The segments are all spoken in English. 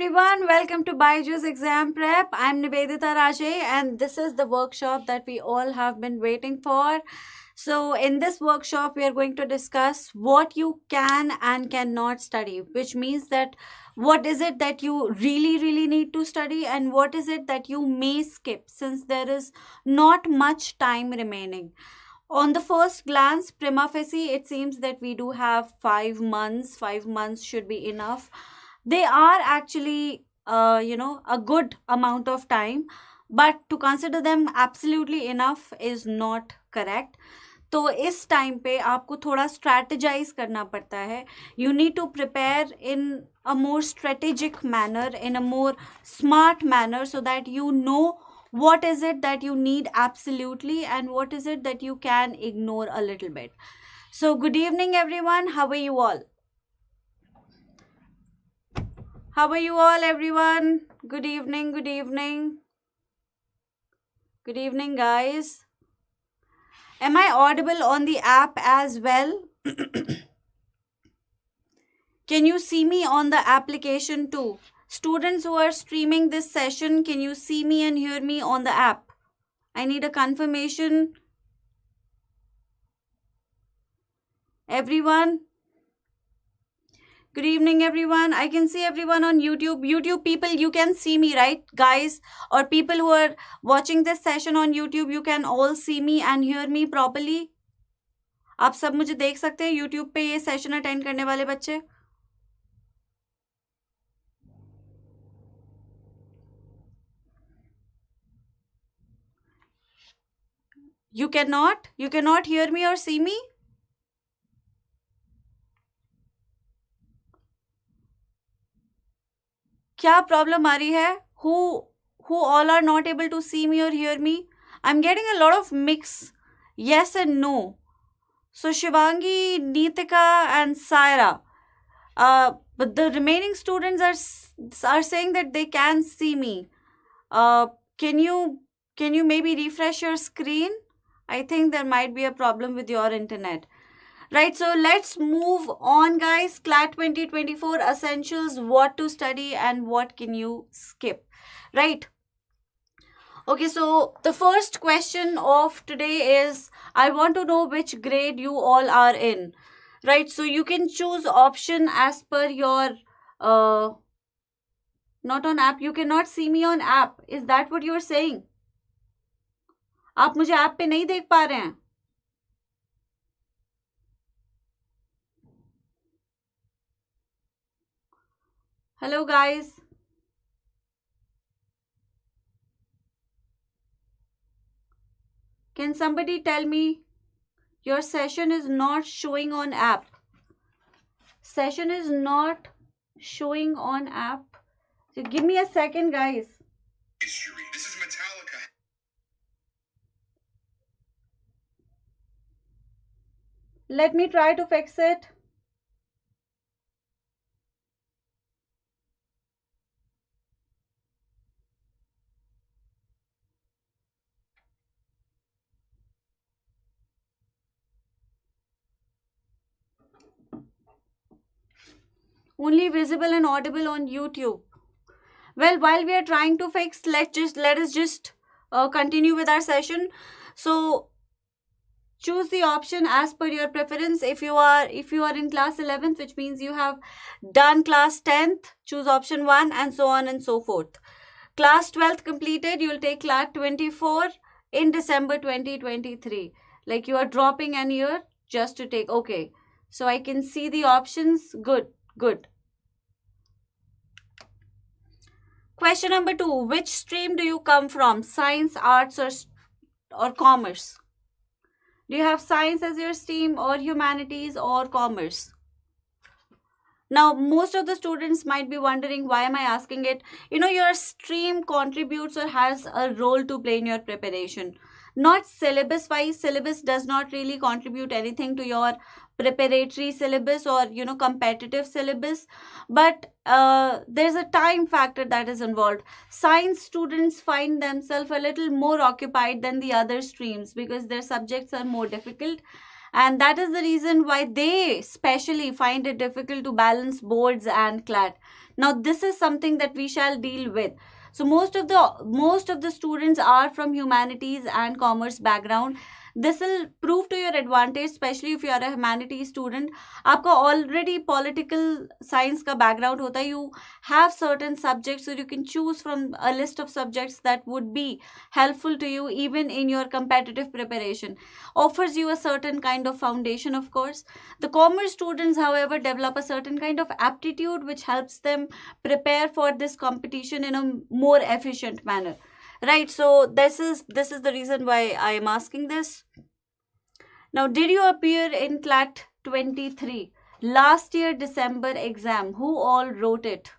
Everyone, welcome to BYJU'S exam prep. I'm Nivedita Rajay, and this is the workshop that we all have been waiting for. So in this workshop, we are going to discuss what you can and cannot study, which means that what is it that you really need to study and what is it that you may skip since there is not much time remaining. On the first glance, prima facie, it seems that we do have 5 months. 5 months should be enough. They are actually, a good amount of time, but to consider them absolutely enough is not correct. तो इस time पे आपको थोड़ा strategise करना पड़ता है. You need to prepare in a more strategic manner, in a more smart manner, so that you know what is it that you need absolutely and what is it that you can ignore a little bit. So good evening everyone, how are you all? How are you all, everyone? Good evening, good evening. Good evening, guys. Am I audible on the app as well? Can you see me on the application too? Students who are streaming this session, can you see me and hear me on the app? I need a confirmation. Everyone? Good evening, everyone. I can see everyone on YouTube. YouTube people, you can see me, right, guys? Or people who are watching this session on YouTube, you can all see me and hear me properly. आप सब मुझे देख सकते हैं YouTube पे ये session attend करने वाले बच्चे? You cannot hear me or see me? क्या प्रॉब्लम आ रही है? Who all are not able to see me or hear me? I'm getting a lot of mix yes and no. So Shivangi, Neetika and Saira, but the remaining students are saying that they can see me. Can you maybe refresh your screen? I think there might be a problem with your internet. Right, so let's move on, guys. CLAT 2024 essentials, what to study and what can you skip, right? Okay, so the first question of today is, I want to know which grade you all are in, right? So you can choose option as per your, not on app, you cannot see me on app. Is that what you're saying? आप मुझे app पे नहीं देख पा रहे हैं? Hello, guys. Can somebody tell me your session is not showing on app? Session is not showing on app. So give me a second, guys. This is Metallica. Let me try to fix it. Only visible and audible on YouTube. Well, while we are trying to fix, let us just continue with our session. So choose the option as per your preference. If you are in class 11th, which means you have done class 10th, choose option 1 and so on and so forth. Class 12th completed, you will take CLAT 24 in December 2023. Like you are dropping an year just to take. Okay, so I can see the options. Good. Question number 2. Which stream do you come from? Science, arts or commerce? Do you have science as your stream or humanities or commerce? Now, most of the students might be wondering, why am I asking it? Your stream contributes or has a role to play in your preparation. Not syllabus-wise. Syllabus does not really contribute anything to your preparatory syllabus or, competitive syllabus. But there's a time factor that is involved. Science students find themselves a little more occupied than the other streams because their subjects are more difficult. And that is the reason why they especially find it difficult to balance boards and CLAT. Now this is something that we shall deal with. So most of the students are from humanities and commerce background. This will prove to your advantage, especially if you are a humanities student. आपका already political science का background होता है. You have certain subjects, so you can choose from a list of subjects that would be helpful to you even in your competitive preparation. Offers you a certain kind of foundation, of course. The commerce students, however, develop a certain kind of aptitude which helps them prepare for this competition in a more efficient manner. Right, so this is the reason why I am asking this. Now, did you appear in CLAT 23 last year December exam? Who all wrote it?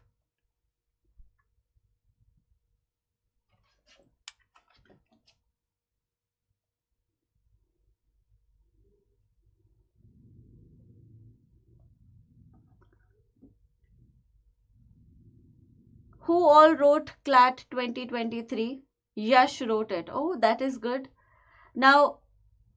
Who all wrote CLAT 2023? Yash wrote it. Oh, that is good. Now,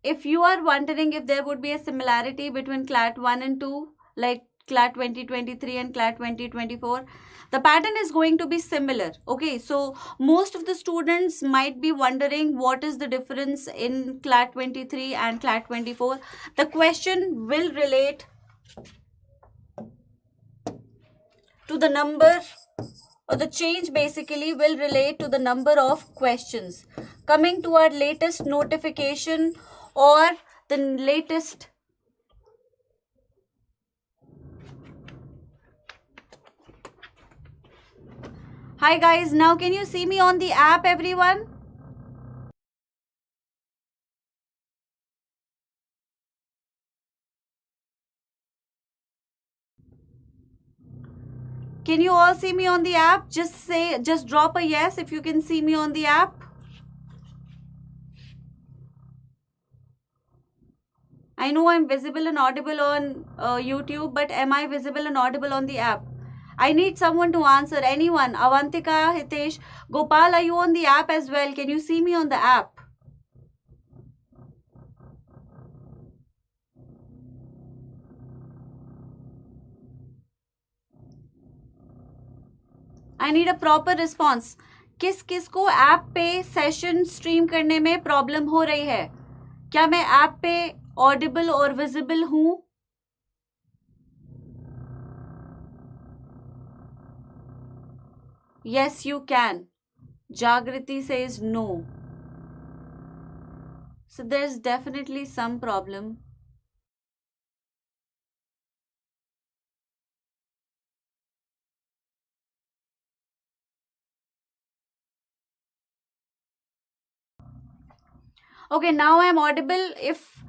if you are wondering if there would be a similarity between CLAT 1 and 2, like CLAT 2023 and CLAT 2024, the pattern is going to be similar. Okay, so most of the students might be wondering what is the difference in CLAT 23 and CLAT 24. The question will relate to the number, or the change basically will relate to the number of questions. Coming to our latest notification or the latest Hi guys, now can you see me on the app, everyone? Can you all see me on the app? Just drop a yes if you can see me on the app. I know I'm visible and audible on YouTube, but am I visible and audible on the app? I need someone to answer. Anyone? Avantika, Hitesh, Gopal, are you on the app as well? Can you see me on the app? I need a proper response. किस किस को app पे session stream करने में problem हो रही है? क्या मैं ऐप पे ऑडिबल और विजिबल हूं? Yes, you can. Jagriti says no. So there's definitely some problem. Okay, now I'm audible. If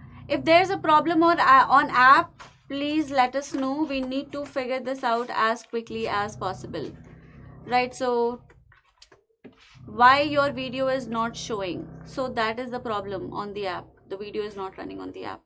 there's a problem on app, please let us know. We need to figure this out as quickly as possible. Right, so why your video is not showing? So that is the problem on the app. The video is not running on the app.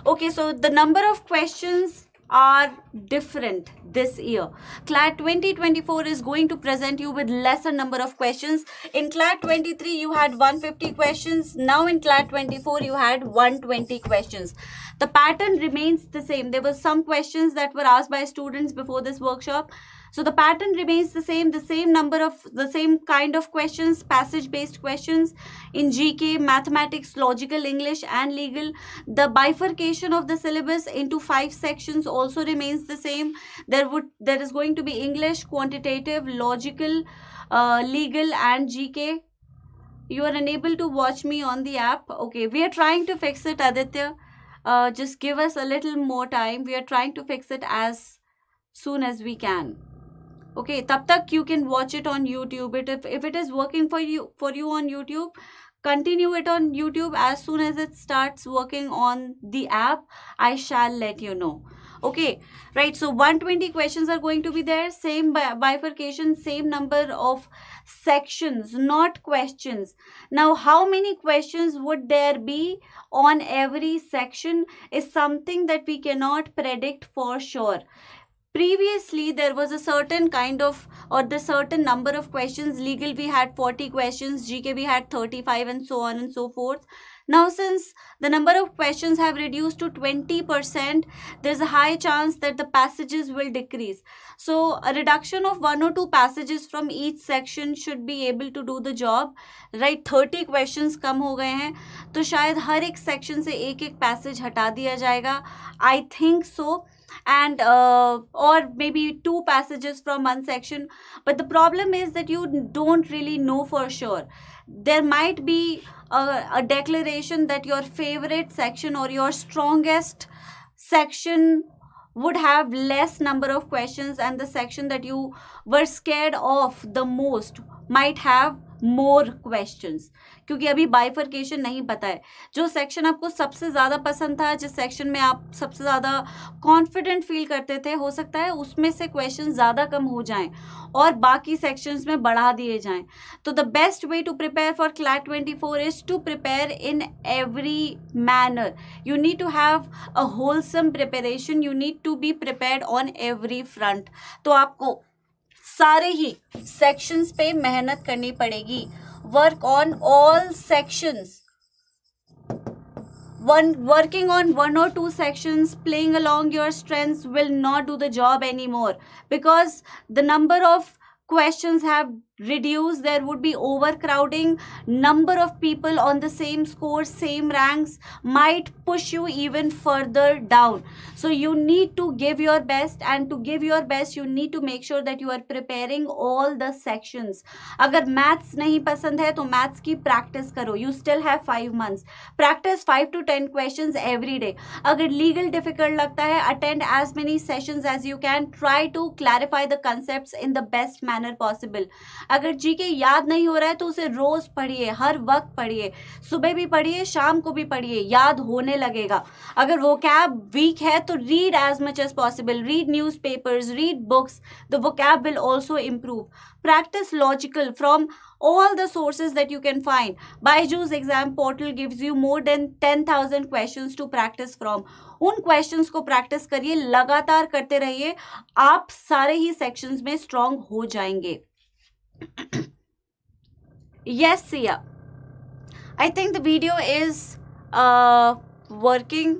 Okay, so the number of questions are different this year. CLAT 2024 is going to present you with lesser number of questions. In CLAT 23 you had 150 questions. Now in CLAT 24 you had 120 questions. The pattern remains the same. There were some questions that were asked by students before this workshop. So the pattern remains the same number of, the same kind of questions, passage based questions in GK, mathematics, logical, English and legal. The bifurcation of the syllabus into 5 sections also remains the same. There is going to be English, quantitative, logical, legal and GK. You are unable to watch me on the app. Okay, we are trying to fix it, Aditya. Just give us a little more time. We are trying to fix it as soon as we can. Okay, tab tak you can watch it on YouTube. If it is working for you on YouTube, continue it on YouTube. As soon as it starts working on the app, I shall let you know. Okay, right, so 120 questions are going to be there. Same bifurcation, same number of sections, not questions. Now, how many questions would there be on every section is something that we cannot predict for sure. Previously there was a certain kind of, or the certain number of questions. Legal we had 40 questions, GK we had 35 and so on and so forth. Now, since the number of questions have reduced to 20%, there's a high chance that the passages will decrease. So, a reduction of 1 or 2 passages from each section should be able to do the job. Right, 30 questions कम हो गए हैं, तो शायद हर एक section से एक एक passage हटा दिया जाएगा. I think so. And or maybe 2 passages from one section. But the problem is that you don't really know for sure. There might be a declaration that your favorite section or your strongest section would have less number of questions, and the section that you were scared of the most might have more questions. क्योंकि अभी bifurcation नहीं पता है. जो section आपको सबसे ज़्यादा पसंद था, जिस सेक्शन में आप सबसे ज़्यादा कॉन्फिडेंट फील करते थे, हो सकता है उसमें से क्वेश्चन ज़्यादा कम हो जाएं और बाकी सेक्शंस में बढ़ा दिए जाएं. तो the best way to prepare for CLAT 24 is to prepare in every manner. You need to have a wholesome preparation. You need to be prepared on every front. तो आपको सारे ही सेक्शंस पे मेहनत करनी पड़ेगी. Work on all sections. Working on 1 or 2 sections, playing along your strengths will not do the job anymore, because the number of questions have reduced. There would be overcrowding. Number of people on the same score, same ranks might push you even further down. So you need to give your best, and to give your best you need to make sure that you are preparing all the sections. अगर maths नहीं पसंद है तो maths की practice करो. You still have 5 months. Practice 5 to 10 questions every day. अगर legal difficult लगता है, attend as many sessions as you can. Try to clarify the concepts in the best manner possible. अगर जीके याद नहीं हो रहा है तो उसे रोज पढ़िए, हर वक्त पढ़िए, सुबह भी पढ़िए, शाम को भी पढ़िए, याद होने लगेगा. अगर vocab वीक है तो read as much as possible. Read newspapers, read books. The vocab will also improve. Practice logical from all the sources that you can find. BYJU'S exam portal gives you more than 10,000 questions to practice from. उन questions को practice करिए, लगातार करते रहिए, आप सारे ही sections में strong हो जाएंगे. Yes, Sia. I think the video is working.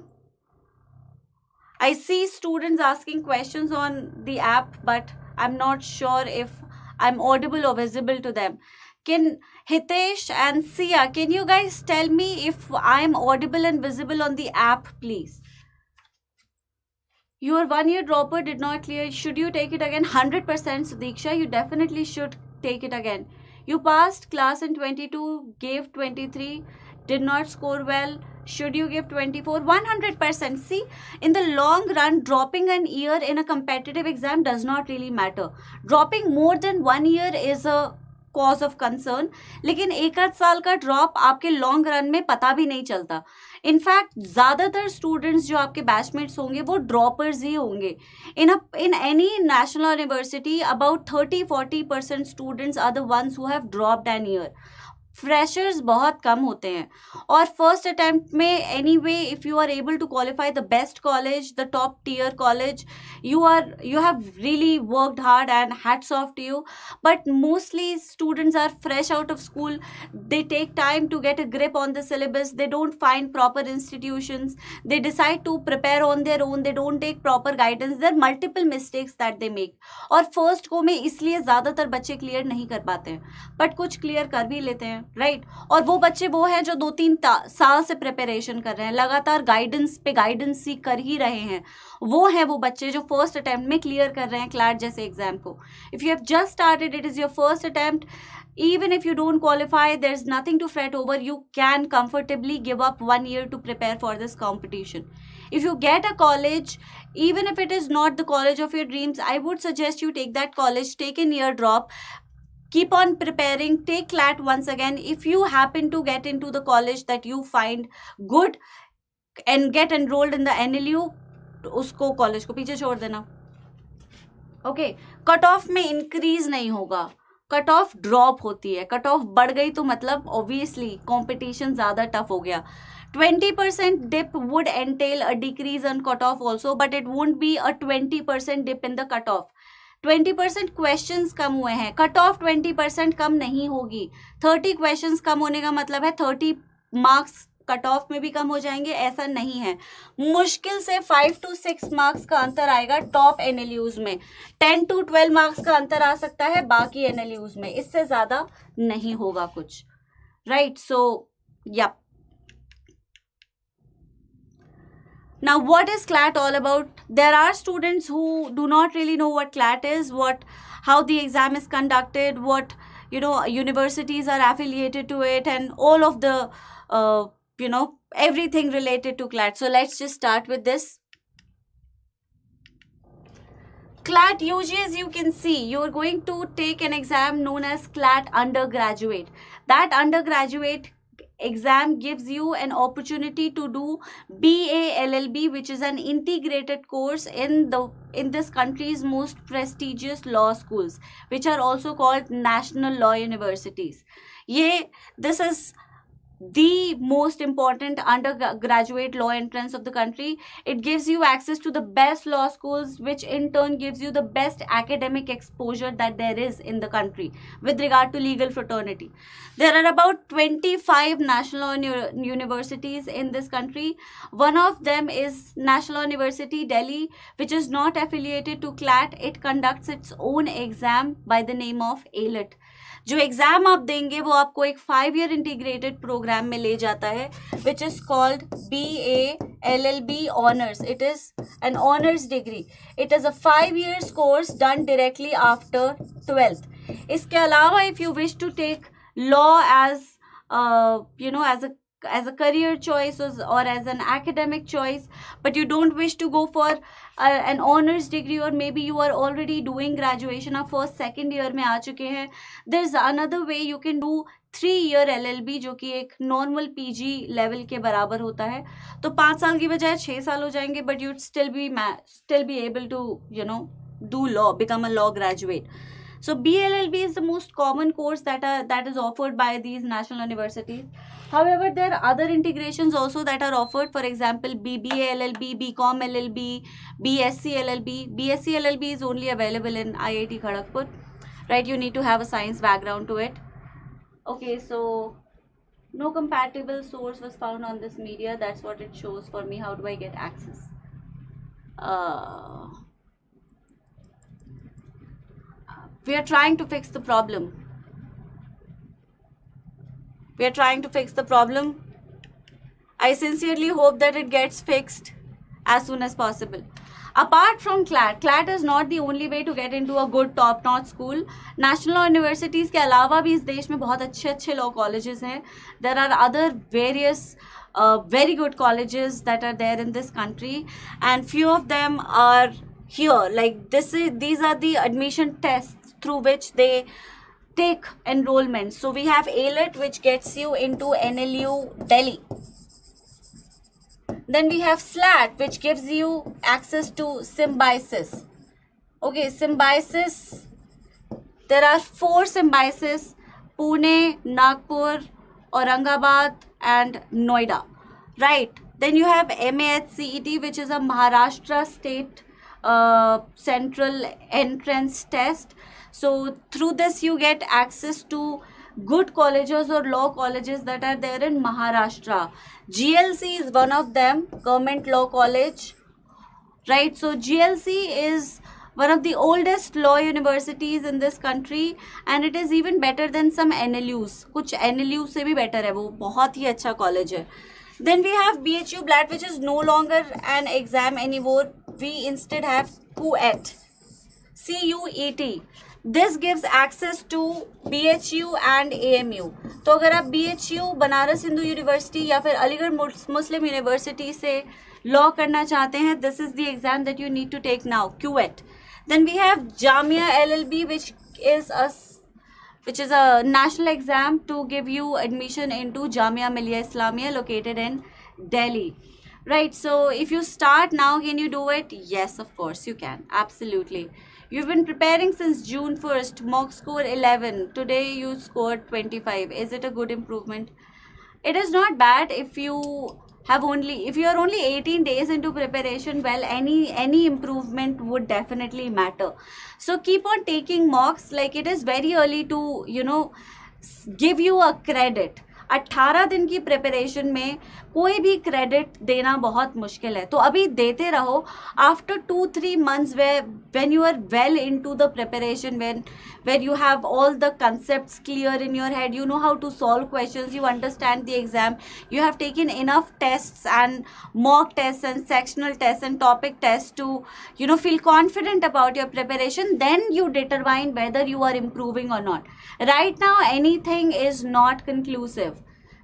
I see students asking questions on the app, but I'm not sure if I'm audible or visible to them. Can Hitesh and Sia, can you guys tell me if I'm audible and visible on the app, please? Your 1-year dropper did not clear. Should you take it again? 100%, Sudiksha. You definitely should take it again. You passed class in 22, gave 23, did not score well. Should you give 24? 100%. See, in the long run, dropping an year in a competitive exam does not really matter. Dropping more than 1 year is a cause of concern, लेकिन एक आध साल का drop आपके long run में पता भी नहीं चलता. इनफैक्ट ज़्यादातर स्टूडेंट्स जो आपके बैचमेट्स होंगे वो ड्रॉपर्स ही होंगे. In any national university about 30-40% students are the ones who have dropped an year. Freshers बहुत कम होते हैं. और फर्स्ट अटेम्प्ट में anyway if you are able to qualify the best college, the top tier college, you have really worked hard and hats off to you. But mostly students are fresh out of school. They take time to get a grip on the syllabus. They don't find proper institutions. They decide to prepare on their own. They don't take proper guidance. There are multiple mistakes that they make. और first को में इसलिए ज़्यादातर बच्चे clear नहीं कर पाते हैं, बट कुछ क्लियर कर भी लेते हैं, राइट. और वो बच्चे वो हैं जो 2-3 साल से प्रिपरेशन कर रहे हैं, लगातार गाइडेंस पे गाइडेंस सीख कर ही रहे हैं. वो हैं वो बच्चे जो फर्स्ट अटेम्प्ट में क्लियर कर रहे हैं क्लैट जैसे एग्जाम को. If you have just started, it is your first attempt, even if you don't qualify, there's nothing to fret over. You can comfortably give up 1 year to prepare for this competition. If you get a college, even if it is not the college of your dreams, I would suggest you take that college, take a year drop, keep on preparing, take CLAT once again. If you happen to get into the college that you find good and get enrolled in the NLU, उसको college को पीछे छोड़ देना. Okay, cut off में increase नहीं होगा, cut off drop होती है. कट ऑफ बढ़ गई तो मतलब ऑब्वियसली कंपटीशन ज़्यादा टफ हो गया. 20% dip would entail a decrease on cutoff also, but it won't be a 20% dip in the cutoff. 20% questions कम हुए हैं, कट ऑफ 20% कम नहीं होगी. 30 क्वेश्चंस कम होने का मतलब है 30 मार्क्स कट ऑफ में भी कम हो जाएंगे, ऐसा नहीं है। मुश्किल से 5 to 6 मार्क्स का अंतर आएगा टॉप एनएलयूज में, 10 to 12 मार्क्स का अंतर आ सकता है बाकी एनएलयूज में, इससे ज्यादा नहीं होगा कुछ, राइट। सो या now what is CLAT all about? There are students who do not really know what CLAT is, how the exam is conducted, what universities are affiliated to it, and all of the everything related to CLAT. So let's just start with this. CLAT UG, as you can see, you're going to take an exam known as CLAT undergraduate. That undergraduate exam gives you an opportunity to do BA LLB, which is an integrated course in this country's most prestigious law schools, which are also called national law universities. This is the most important undergraduate law entrance of the country. It gives you access to the best law schools, which in turn gives you the best academic exposure that there is in the country with regard to legal fraternity. There are about 25 national universities in this country. One of them is National University Delhi, which is not affiliated to CLAT. It conducts its own exam by the name of ALET. जो exam आप देंगे वो आपको एक 5-year integrated programme में ले जाता है, which is called BA LLB honours. It is an honours degree. It is a 5 years course done directly after 12th. इसके अलावा if you wish to take law as a career choice or as an academic choice, but you don't wish to go for an honors degree, or maybe you are already doing graduation, आप first second year में आ चुके हैं, there's another way you can do 3-year LLB, जो कि एक normal PG level के बराबर होता है. तो 5 साल की बजाय 6 साल हो जाएंगे, but you'd still be able to do law, become a law graduate. So BLLB is the most common course that is offered by these national universities. However, there are other integrations also that are offered. For example, BBA LLB, BCom LLB, BSc LLB. BSc LLB is only available in IIT Kharagpur, right? You need to have a science background to it. Okay, so no compatible source was found on this media. That's what it shows for me. How do I get access? We are trying to fix the problem. I sincerely hope that it gets fixed as soon as possible. Apart from CLAT, CLAT is not the only way to get into a good top-notch school. National universities के अलावा भी इस देश में बहुत अच्छे law colleges हैं. There are other various very good colleges that are there in this country, and few of them are here. Like these are the admission tests through which they take enrollment. So we have ALET, which gets you into NLU Delhi. Then we have SLAT, which gives you access to Symbiosis. Okay, Symbiosis, there are 4 Symbiosis: Pune, Nagpur, Aurangabad and Noida, right? Then you have MAHCET, which is a Maharashtra state central entrance test. So through this you get access to good colleges or law colleges that are there in Maharashtra. GLC is one of them, Government Law College, right? So GLC is one of the oldest law universities in this country, and it is even better than some NLUs. कुछ NLUs से भी better है, वो बहुत ही अच्छा college है. Then we have BHU BLAT, which is no longer an exam anymore. We instead have CUET, CUET. This gives access to BHU and AMU. तो अगर आप BHU बनारस हिंदू यूनिवर्सिटी या फिर अलीगढ़ मुस्लिम यूनिवर्सिटी से लॉ करना चाहते हैं, this is the exam that you need to take now, QET. Then we have Jamia LLB, which is a national exam to give you admission into Jamia Millia Islamia located in Delhi. Right, so if you start now, can you do it? Yes, of course you can. Absolutely. You've been preparing since June 1st, mock score 11. Today you scored 25. Is it a good improvement? It is not bad if you are only 18 days into preparation. Well, any improvement would definitely matter. So keep on taking mocks. Like, it is very early to, give you a credit. 18 दिन की preparation में कोई भी credit देना बहुत मुश्किल है, तो अभी देते रहो. After 2-3 months when you are well into the preparation, where you have all the concepts clear in your head, you know how to solve questions, you understand the exam, you have taken enough tests and mock tests and sectional tests and topic tests to feel confident about your preparation, then you determine whether you are improving or not. Right now anything is not conclusive,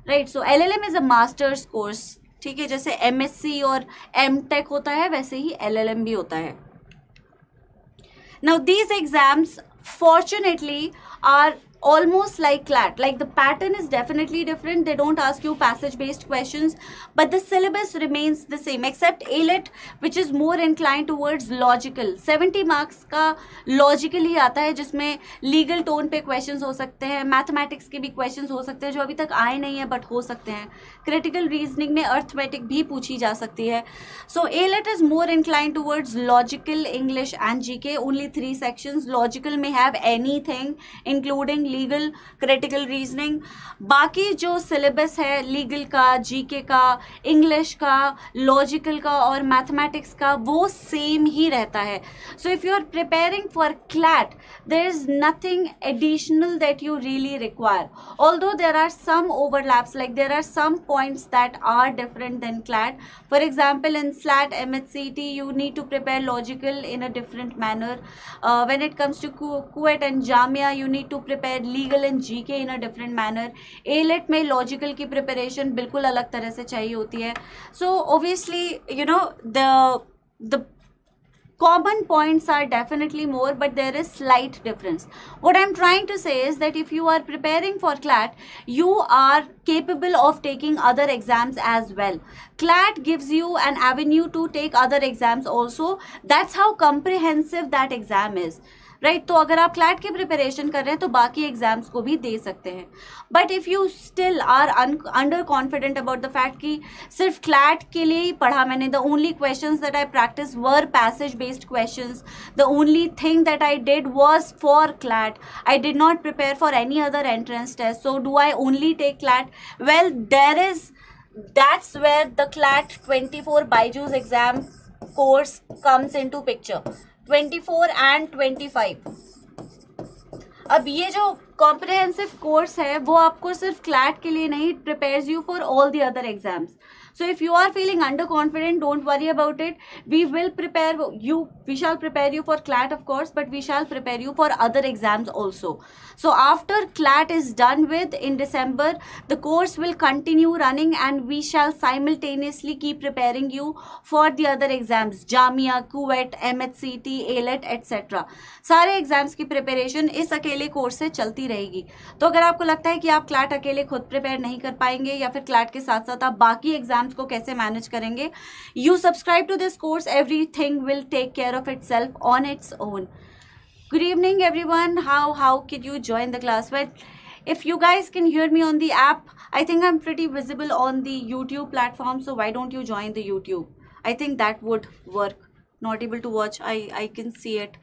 right? So LLM is a master's course, ठीक है. जैसे MSc और MTech होता है, वैसे ही LLM भी होता है. Now these exams fortunately are almost like CLAT. Like the pattern is definitely different. They don't ask you passage based questions, but the syllabus remains the same except ALET, which is more inclined towards logical. 70 marks का logical ही आता है, जिसमें legal tone पे questions हो सकते हैं, mathematics के भी questions हो सकते हैं जो अभी तक आए नहीं है but हो सकते हैं. Critical reasoning में arithmetic भी पूछी जा सकती है. So ALET is more inclined towards logical, English and GK. Only 3 sections. Logical may have anything including legal, critical reasoning. बाकी जो सिलेबस है लीगल का, जीके का, इंग्लिश का, लॉजिकल का और मैथमेटिक्स का, वो सेम ही रहता है. So if you are preparing for CLAT, there is nothing additional that you really require. Although there are some overlaps, like there are some points that are different than CLAT. For example in SLAT MHCT you need to prepare logical in a different manner. When it comes to QET and JAMIA you need to prepare legal and GK in a different manner. AILET में logical की preparation बिल्कुल अलग तरह से चाहिए होती है. So obviously the common points are definitely more, but there is slight difference. What I'm trying to say is that if you are preparing for CLAT, you are capable of taking other exams as well. CLAT gives you an avenue to take other exams also. That's how comprehensive that exam is. Right. तो अगर आप CLAT की preparation कर रहे हैं तो बाकी exams को भी दे सकते हैं. But if you still are under confident about the fact कि सिर्फ क्लैट के लिए ही पढ़ा मैंने, the only questions that I practice were passage based questions, the only thing that I did was for CLAT, I did not prepare for any other entrance test, so do I only take CLAT? Well, that's where the CLAT 24 BYJU'S exam course comes into picture. 24 and 25. अब ये जो comprehensive course है वो आपको सिर्फ CLAT के लिए नहीं, it prepares you for all the other exams. So if you are feeling underconfident, don't worry about it. We shall prepare you for CLAT of course, but we shall prepare you for other exams also. So after CLAT is done with in December, the course will continue running and we shall simultaneously keep preparing you for the other exams, JAMIA, QET, MHCT, ALET, etc. सारे exams की preparation इस अकेले course से चलती रहेगी. तो अगर आपको लगता है कि आप क्लैट अकेले खुद प्रिपेयर नहीं कर पाएंगे या फिर क्लैट के साथ साथ आप बाकी एग्जाम्स को कैसे मैनेज करेंगे, you subscribe to this course, everything will take care of itself on its own. Good evening everyone. How can you join the class? Well, if you guys can hear me on the app, I think I'm pretty visible on the YouTube platform, so why don't you join the YouTube? I think that would work. Not able to watch, I can see it.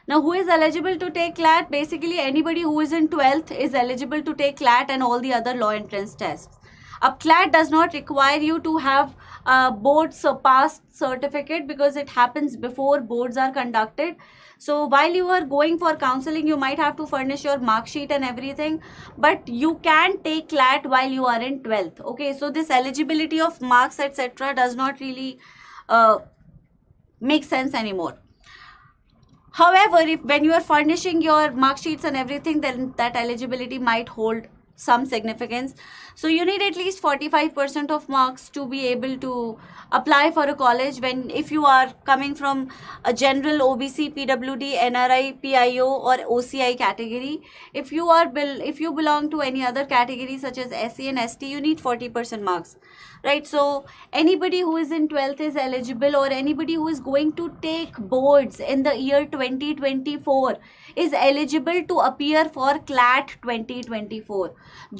Now, who is eligible to take CLAT? Basically, anybody who is in 12th is eligible to take CLAT and all the other law entrance tests. अब CLAT does not require you to have a board surpassed certificate because it happens before boards are conducted. So while you are going for counseling, you might have to furnish your mark sheet and everything, but you can take CLAT while you are in 12th. Okay, so this eligibility of marks etc. does not really make sense anymore. However, when you are furnishing your mark sheets and everything, then that eligibility might hold some significance. So you need at least 45% of marks to be able to apply for a college if you are coming from a general OBC, PWD, NRI, PIO or OCI category. If you belong to any other category such as SC and ST, you need 40% marks. Right, so anybody who is in 12th is eligible, or anybody who is going to take boards in the year 2024 is eligible to appear for CLAT 2024.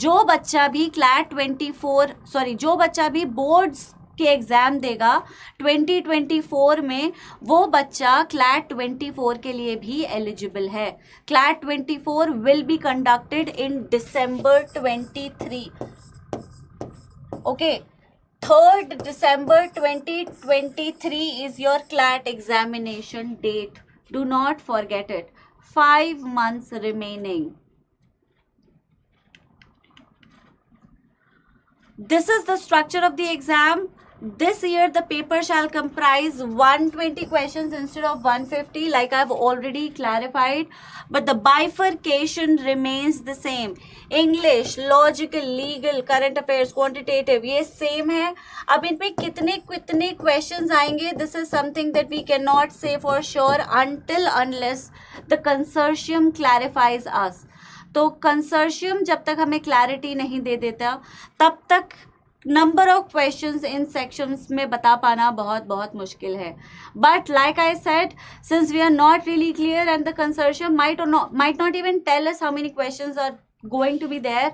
जो बच्चा भी CLAT 24 जो बच्चा भी boards के exam देगा 2024 में, वो बच्चा क्लैट 24 के लिए भी एलिजिबल है. CLAT 24 will be conducted in December 23. Okay, 3rd December 2023 is your CLAT examination date. Do not forget it. 5 months remaining. This is the structure of the exam. This year the paper shall comprise 120 questions instead of 150, like I've already clarified, but the bifurcation remains the same. English, logical, legal, current affairs, quantitative, ये same है. अब इन पे कितने questions आएंगे, this is something that we cannot say for sure unless the consortium clarifies us. तो consortium जब तक हमें क्लैरिटी नहीं दे देता, तब तक number of questions in sections में बता पाना बहुत बहुत मुश्किल है. But like I said, since we are not really clear and the consortium might not even tell us how many questions are going to be there,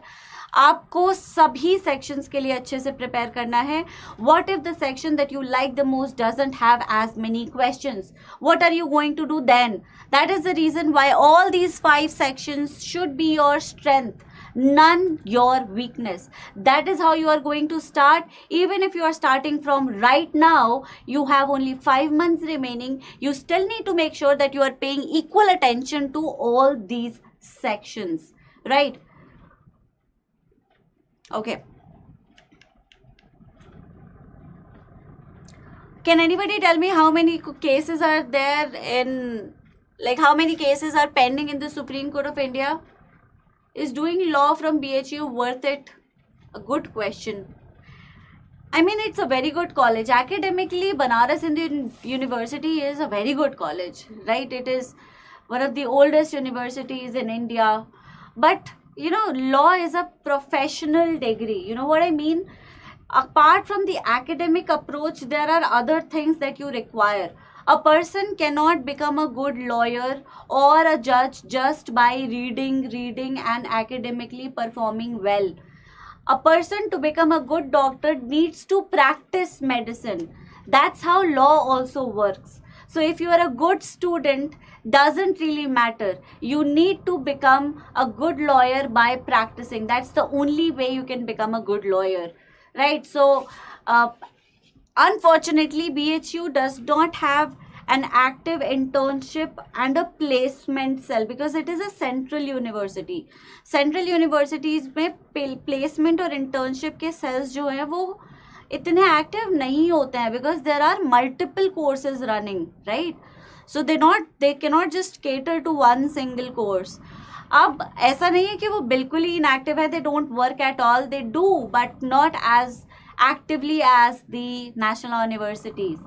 आपको सभी sections के लिए अच्छे से प्रिपेयर करना है. What if the section that you like the most doesn't have as many questions, what are you going to do then? That is the reason why all these 5 sections should be your strength, none your weakness. That is how you are going to start. Even if you are starting from right now, you have only 5 months remaining. You still need to make sure that you are paying equal attention to all these sections, right? Okay. Can anybody tell me how many cases are there in, like how many cases are pending in the Supreme Court of India? Is doing law from BHU worth it? A good question. I mean, it's a very good college. Academically, Banaras Indian University is a very good college, right? It is one of the oldest universities in India. But, you know, law is a professional degree. You know what I mean? Apart from the academic approach, there are other things that you require. A person cannot become a good lawyer or a judge just by reading and academically performing well. A person to become a good doctor needs to practice medicine. That's how law also works. So if you are a good student, doesn't really matter. You need to become a good lawyer by practicing. That's the only way you can become a good lawyer, right? So unfortunately, BHU does not have an active internship and a placement cell because it is a central university. Central universities में placement और internship के cells जो हैं वो इतने active नहीं होते हैं because there are multiple courses running, right? So they cannot just cater to one single course. अब ऐसा नहीं है कि वो बिल्कुल ही inactive है, they don't work at all, they do, but not as actively as the national universities.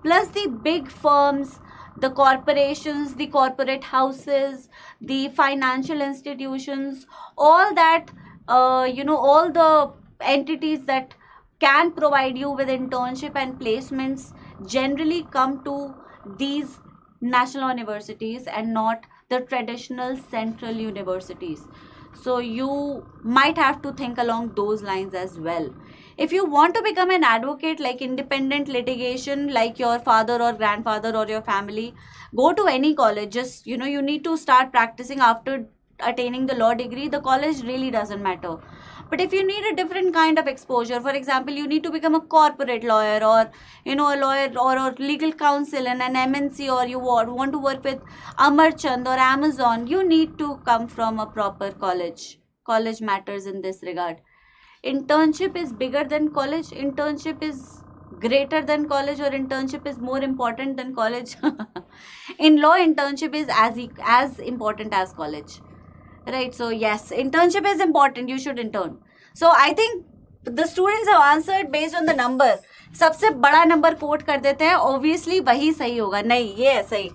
Plus the big firms, the corporations, the corporate houses, the financial institutions, all that, all the entities that can provide you with internship and placements generally come to these national universities and not the traditional central universities. So you might have to think along those lines as well. If you want to become an advocate, like independent litigation, like your father or grandfather or your family, go to any college. Just, you need to start practicing after attaining the law degree. The college really doesn't matter. But if you need a different kind of exposure, for example, you need to become a corporate lawyer or, a lawyer or a legal counsel in an MNC, or you want to work with Amarchand or Amazon, you need to come from a proper college. College matters in this regard. Internship is bigger than college. Internship is greater than college, or internship is more important than college. In law, internship is as important as college. Right, so yes, internship is important. You should intern. So I think the students have answered based on the number. सबसे बड़ा number quote कर देते हैं. Obviously वही सही होगा. नहीं, ये है सही.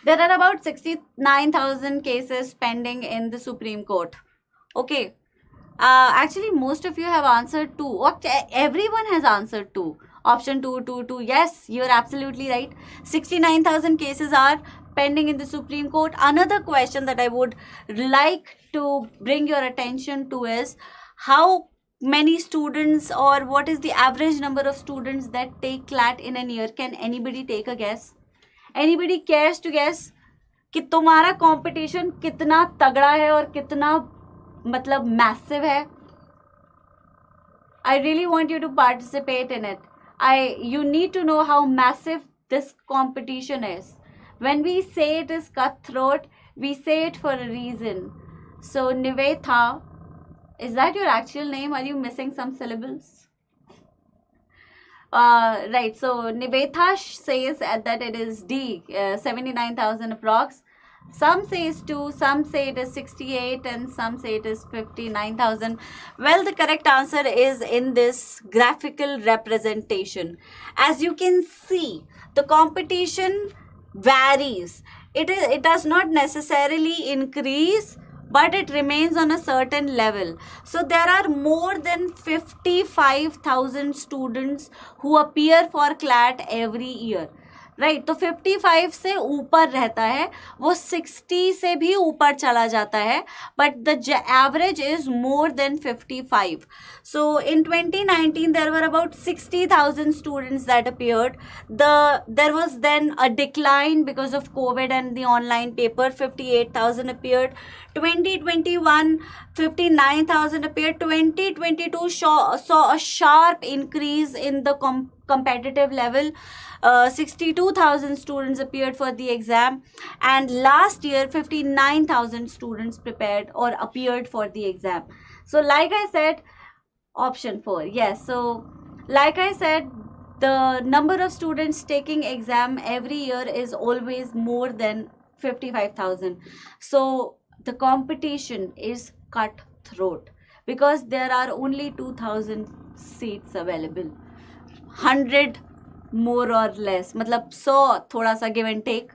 There are about 69,000 cases pending in the Supreme Court. Okay. Actually, most of you have answered 2. Okay, everyone has answered 2. Option 2. Yes, you're absolutely right. 69,000 cases are pending in the Supreme Court. Another question that I would like to bring your attention to is how many students, or what is the average number of students that take CLAT in an year? Can anybody take a guess? Anybody cares to guess कि तुम्हारा competition कितना तगड़ा है और कितना मतलब massive है? I really want you to participate in it. You need to know how massive this competition is. When we say it is cutthroat, we say it for a reason. So Nivetha, is that your actual name? Are you missing some syllables? Right, so Nivetha says that it is D, 79,000 approx. Some say it's 2, some say it is 68, and some say it is 59,000. Well, the correct answer is in this graphical representation. As you can see, the competition varies. It does not necessarily increase, but it remains on a certain level. So there are more than 55,000 students who appear for CLAT every year. Right, तो 55 से ऊपर रहता है, वो 60 से भी ऊपर चला जाता है, but the average is more than 55. So in 2019 there were about 60,000 students that appeared. There was then a decline because of COVID and the online paper. 58,000 appeared. 2021 59,000 appeared. 2022 saw a sharp increase in the competitive level. 62,000 students appeared for the exam, and last year 59,000 students prepared or appeared for the exam. So like I said, option 4, yes. So like I said, the number of students taking exam every year is always more than 55,000. So the competition is cutthroat because there are only 2,000 seats available. 100 more or less, मतलब 100 थोड़ा सा give and take,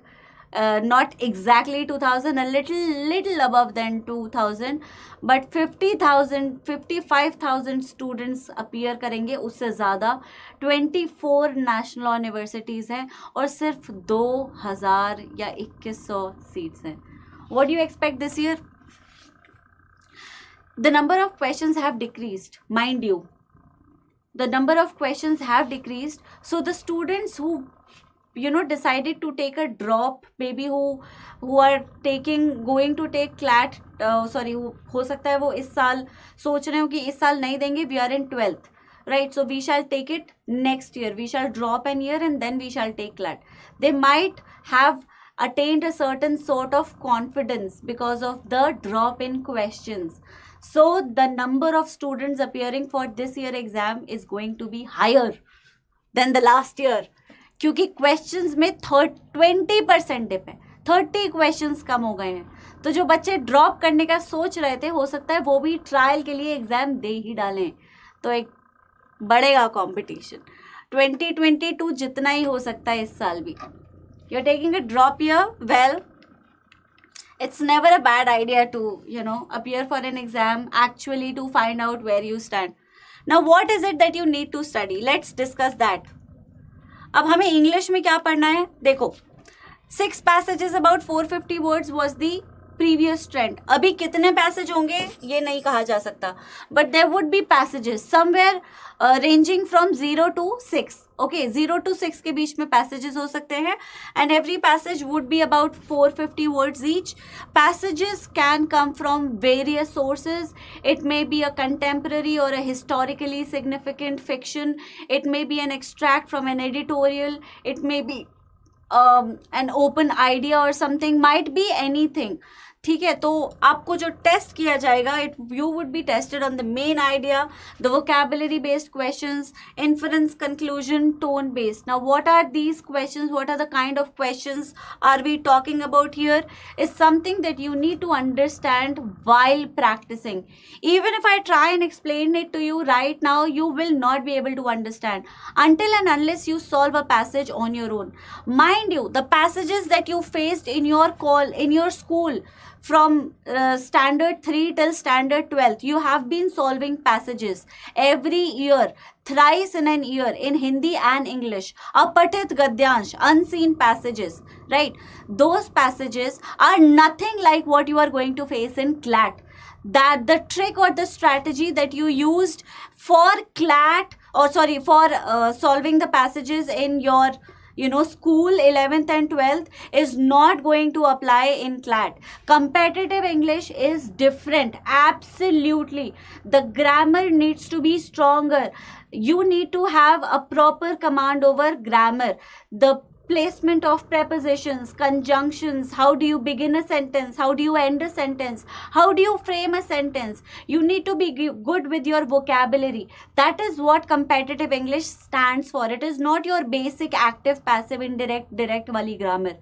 not exactly 2,000, a little above than 2,000, but 50,000 55,000 students appear करेंगे, उससे ज़्यादा. 24 national universities हैं और सिर्फ 2,000 या 2,100 seats हैं. What do you expect this year? The number of questions have decreased, mind you. The number of questions have decreased. So the students who decided to take a drop, maybe who are going to take CLAT, हो सकता है वो इस साल सोच रहे हो कि इस साल नहीं देंगे. We are in 12th, right? So we shall take it next year. We shall drop an year and then we shall take CLAT. They might have attained a certain sort of confidence because of the drop in questions. So the number of students appearing for this year exam is going to be higher than the last year, क्योंकि questions में 20% dip है, 30 questions कम हो गए हैं. तो जो बच्चे drop करने का सोच रहे थे, हो सकता है वो भी ट्रायल के लिए एग्जाम दे ही डालें. तो एक बढ़ेगा कंपटीशन. 2022 जितना ही हो सकता है इस साल भी. You're taking a drop year? Well, it's never a bad idea to appear for an exam actually to find out where you stand. Now what is it that you need to study? Let's discuss that. अब हमें English में क्या पढ़ना है? देखो, 6 passages about 450 words was the previous trend. अभी कितने passage होंगे ये नहीं कहा जा सकता, but there would be passages somewhere ranging from 0 to 6. Okay, 0 to 6 के बीच में passages हो सकते हैं, and every passage would be about 450 words each. Passages can come from various sources. It may be a contemporary or a historically significant fiction. It may be an extract from an editorial. It may be an open idea or something, might be anything. ठीक है, तो आपको जो test किया जाएगा, you would be tested on the main idea, the vocabulary based questions, inference, conclusion, tone based. Now what are these questions? What are the kind of questions are we talking about here? Is something that you need to understand while practicing. Even if I try and explain it to you right now, you will not be able to understand until and unless you solve a passage on your own. Mind you, the passages that you faced in your school from standard 3 till standard 12th, you have been solving passages every year, thrice in an year, in Hindi and English. Apathit gadyansh, unseen passages, right? Those passages are nothing like what you are going to face in CLAT. that the trick or the strategy that you used for CLAT, or sorry, for solving the passages in your school 11th and 12th is not going to apply in CLAT. Competitive English is different, absolutely. The grammar needs to be stronger. You need to have a proper command over grammar, the placement of prepositions, conjunctions, how do you begin a sentence, how do you end a sentence, how do you frame a sentence. You need to be good with your vocabulary. That is what competitive English stands for. It is not your basic active passive indirect direct वाली grammar.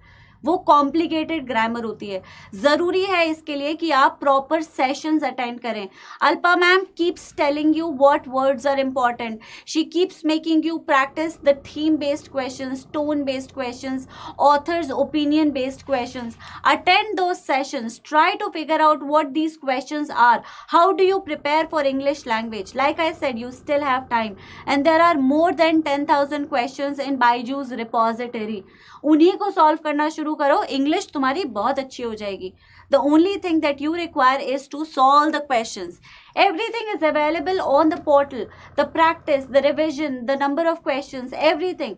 वो complicated grammar होती है. जरूरी है इसके लिए कि आप प्रॉपर सेशंस अटेंड करें. Alpa ma'am keeps telling you what words are important. She keeps making you practice the theme based questions, tone based questions, authors opinion based questions. Attend those sessions. Try to figure out what these questions are. How do you prepare for English language? Like I said, you still have time and there are more than 10,000 questions in BYJU'S repository. उन्हीं को solve करना शुरू करो, English तुम्हारी बहुत अच्छी हो जाएगी. The only thing that you require is to solve the questions. Everything is available on the portal. The practice, the revision, the number of questions, everything.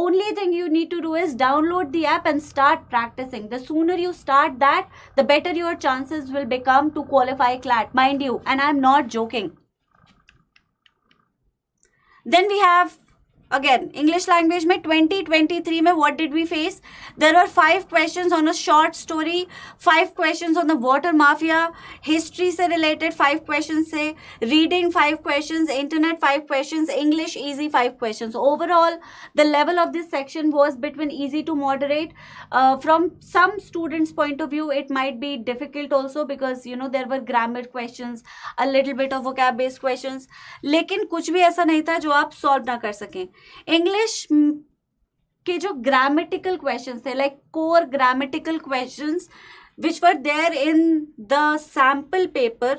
Only thing you need to do is download the app and start practicing. The sooner you start that, the better your chances will become to qualify CLAT. Mind you, and I'm not joking. Then we have again English language में 2023 में what did we face? There were 5 questions on a short story, 5 questions on the water mafia, history से related 5 questions से, reading 5 questions, internet 5 questions, English easy 5 questions. Overall the level of this section was between easy to moderate. From some students point of view it might be difficult also because there were grammar questions, a little bit of vocab based questions, लेकिन कुछ भी ऐसा नहीं था जो आप solve ना कर सकें. इंग्लिश के जो ग्रामेटिकल क्वेश्चंस थे, like core grammatical questions which were there in the sample paper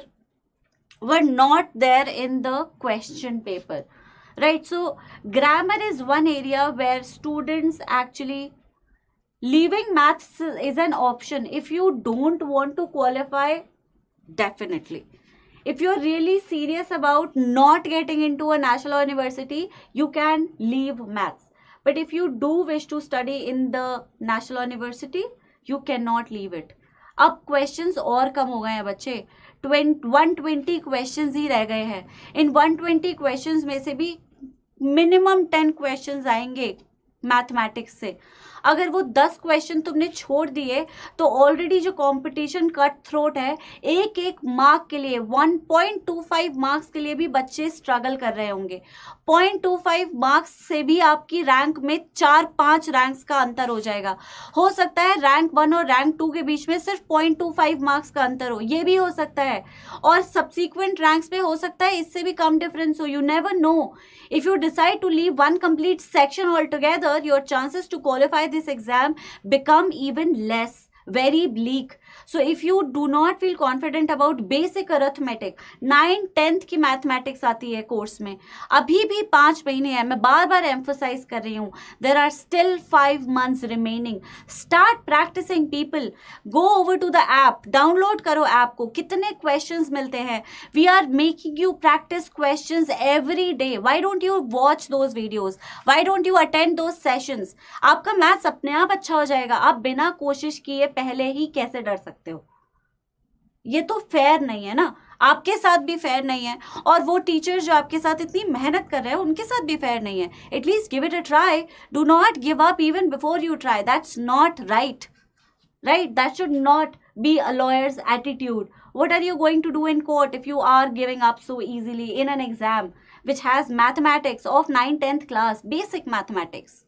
were not there in the question paper, right? So grammar is one area where students actually, leaving maths is an option if you don't want to qualify. Definitely, if you're really serious about not getting into a national university, you can leave maths. But if you do wish to study in the national university, you cannot leave it. अब questions और कम हो गए हैं बच्चे. 120 questions ही रह गए हैं. इन 120 questions में से भी minimum 10 questions आएंगे मैथमेटिक्स से. अगर वो 10 क्वेश्चन तुमने छोड़ दिए तो ऑलरेडी जो कंपटीशन कट थ्रोट है, एक एक मार्क के लिए 1.25 मार्क्स के लिए भी बच्चे स्ट्रगल कर रहे होंगे. 0.25 मार्क्स से भी आपकी रैंक में 4-5 रैंक्स का अंतर हो जाएगा. हो सकता है रैंक 1 और रैंक 2 के बीच में सिर्फ 0.25 मार्क्स का अंतर हो, ये भी हो सकता है. और सब्सिक्वेंट रैंक्स में हो सकता है इससे भी कम डिफरेंस हो. You never know. If you decide to leave one complete section altogether, your chances to qualify this exam become even less. Very bleak. So if you do not feel confident about basic arithmetic, 9th 10th की mathematics आती है course में, अभी भी 5 महीने हैं. मैं बार बार emphasise कर रही हूँ, there are still 5 months remaining. Start practicing people. Go over to the app, download करो ऐप को. कितने questions मिलते हैं. We are making you practice questions every day. Why don't you watch those videos? Why don't you attend those sessions? आपका maths अपने आप अच्छा हो जाएगा. आप बिना कोशिश किए पहले ही कैसे डर सकते हो? ये तो फेयर नहीं है ना. आपके साथ भी फेयर नहीं है और वो टीचर्स जो आपके साथ इतनी मेहनत कर रहे हैं उनके साथ भी फेयर नहीं है. At least give it a try. Do not give up even before you try. That's not right. Right? That should not be a lawyer's attitude. What are you going to do in court if you are giving up so easily in an exam which has mathematics of 9th 10th class, basic mathematics?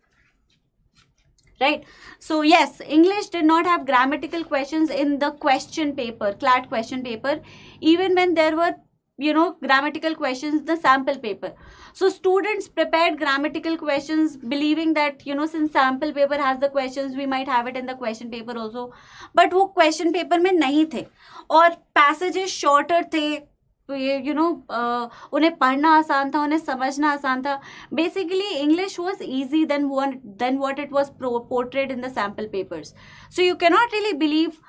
Right? So yes, English did not have grammatical questions in the question paper, CLAT question paper, even when there were grammatical questions in the sample paper. So students prepared grammatical questions believing that since sample paper has the questions, we might have it in the question paper also. But वो question paper में नहीं थे और passages shorter थे, उन्हें पढ़ना आसान था, उन्हें समझना आसान था. Basically English was easy than what it was portrayed in the sample papers. So you cannot really believe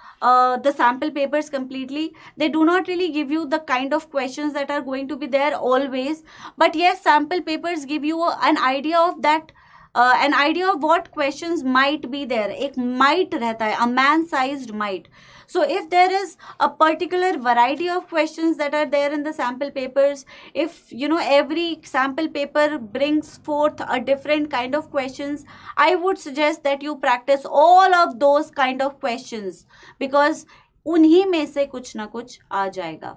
the sample papers completely. They do not really give you the kind of questions that are going to be there always. But yes, sample papers give you an idea of that, an idea of what questions might be there. एक might रहता है, a man-sized might. So if there is a particular variety of questions that are there in the sample papers, if every sample paper brings forth a different kind of questions, I would suggest that you practice all of those kind of questions, because उन्हीं में से कुछ ना कुछ आ जाएगा.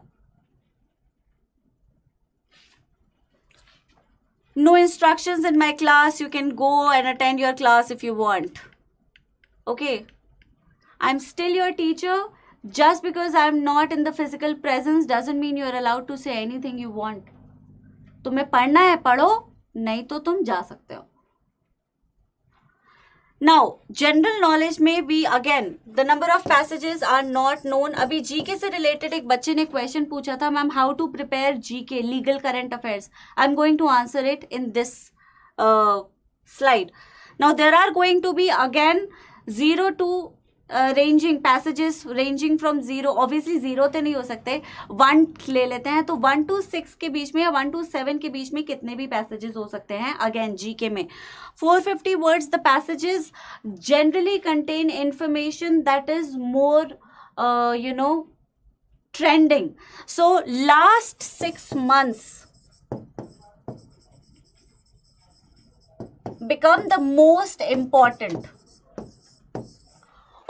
No instructions in my class. You can go and attend your class if you want. Okay. I'm still your teacher. Just because I'm not in the physical presence doesn't mean you're allowed to say anything you want. तुम्हें पढ़ना है पढ़ो, नहीं तो तुम जा सकते हो. Now, general knowledge में भी again the number of passages are not known. अभी GK से related एक बच्चे ने question पूछा था, ma'am how to prepare GK legal current affairs. I'm going to answer it in this slide. Now there are going to be again 0 to ranging passages ranging from 0, obviously 0 तो नहीं हो सकते, 1 ले लेते हैं, तो 1 to 6 के बीच में या 1 to 7 के बीच में कितने भी passages हो सकते हैं. Again GK में 450 words. The passages generally contain information that is more trending. So last 6 months become the most important.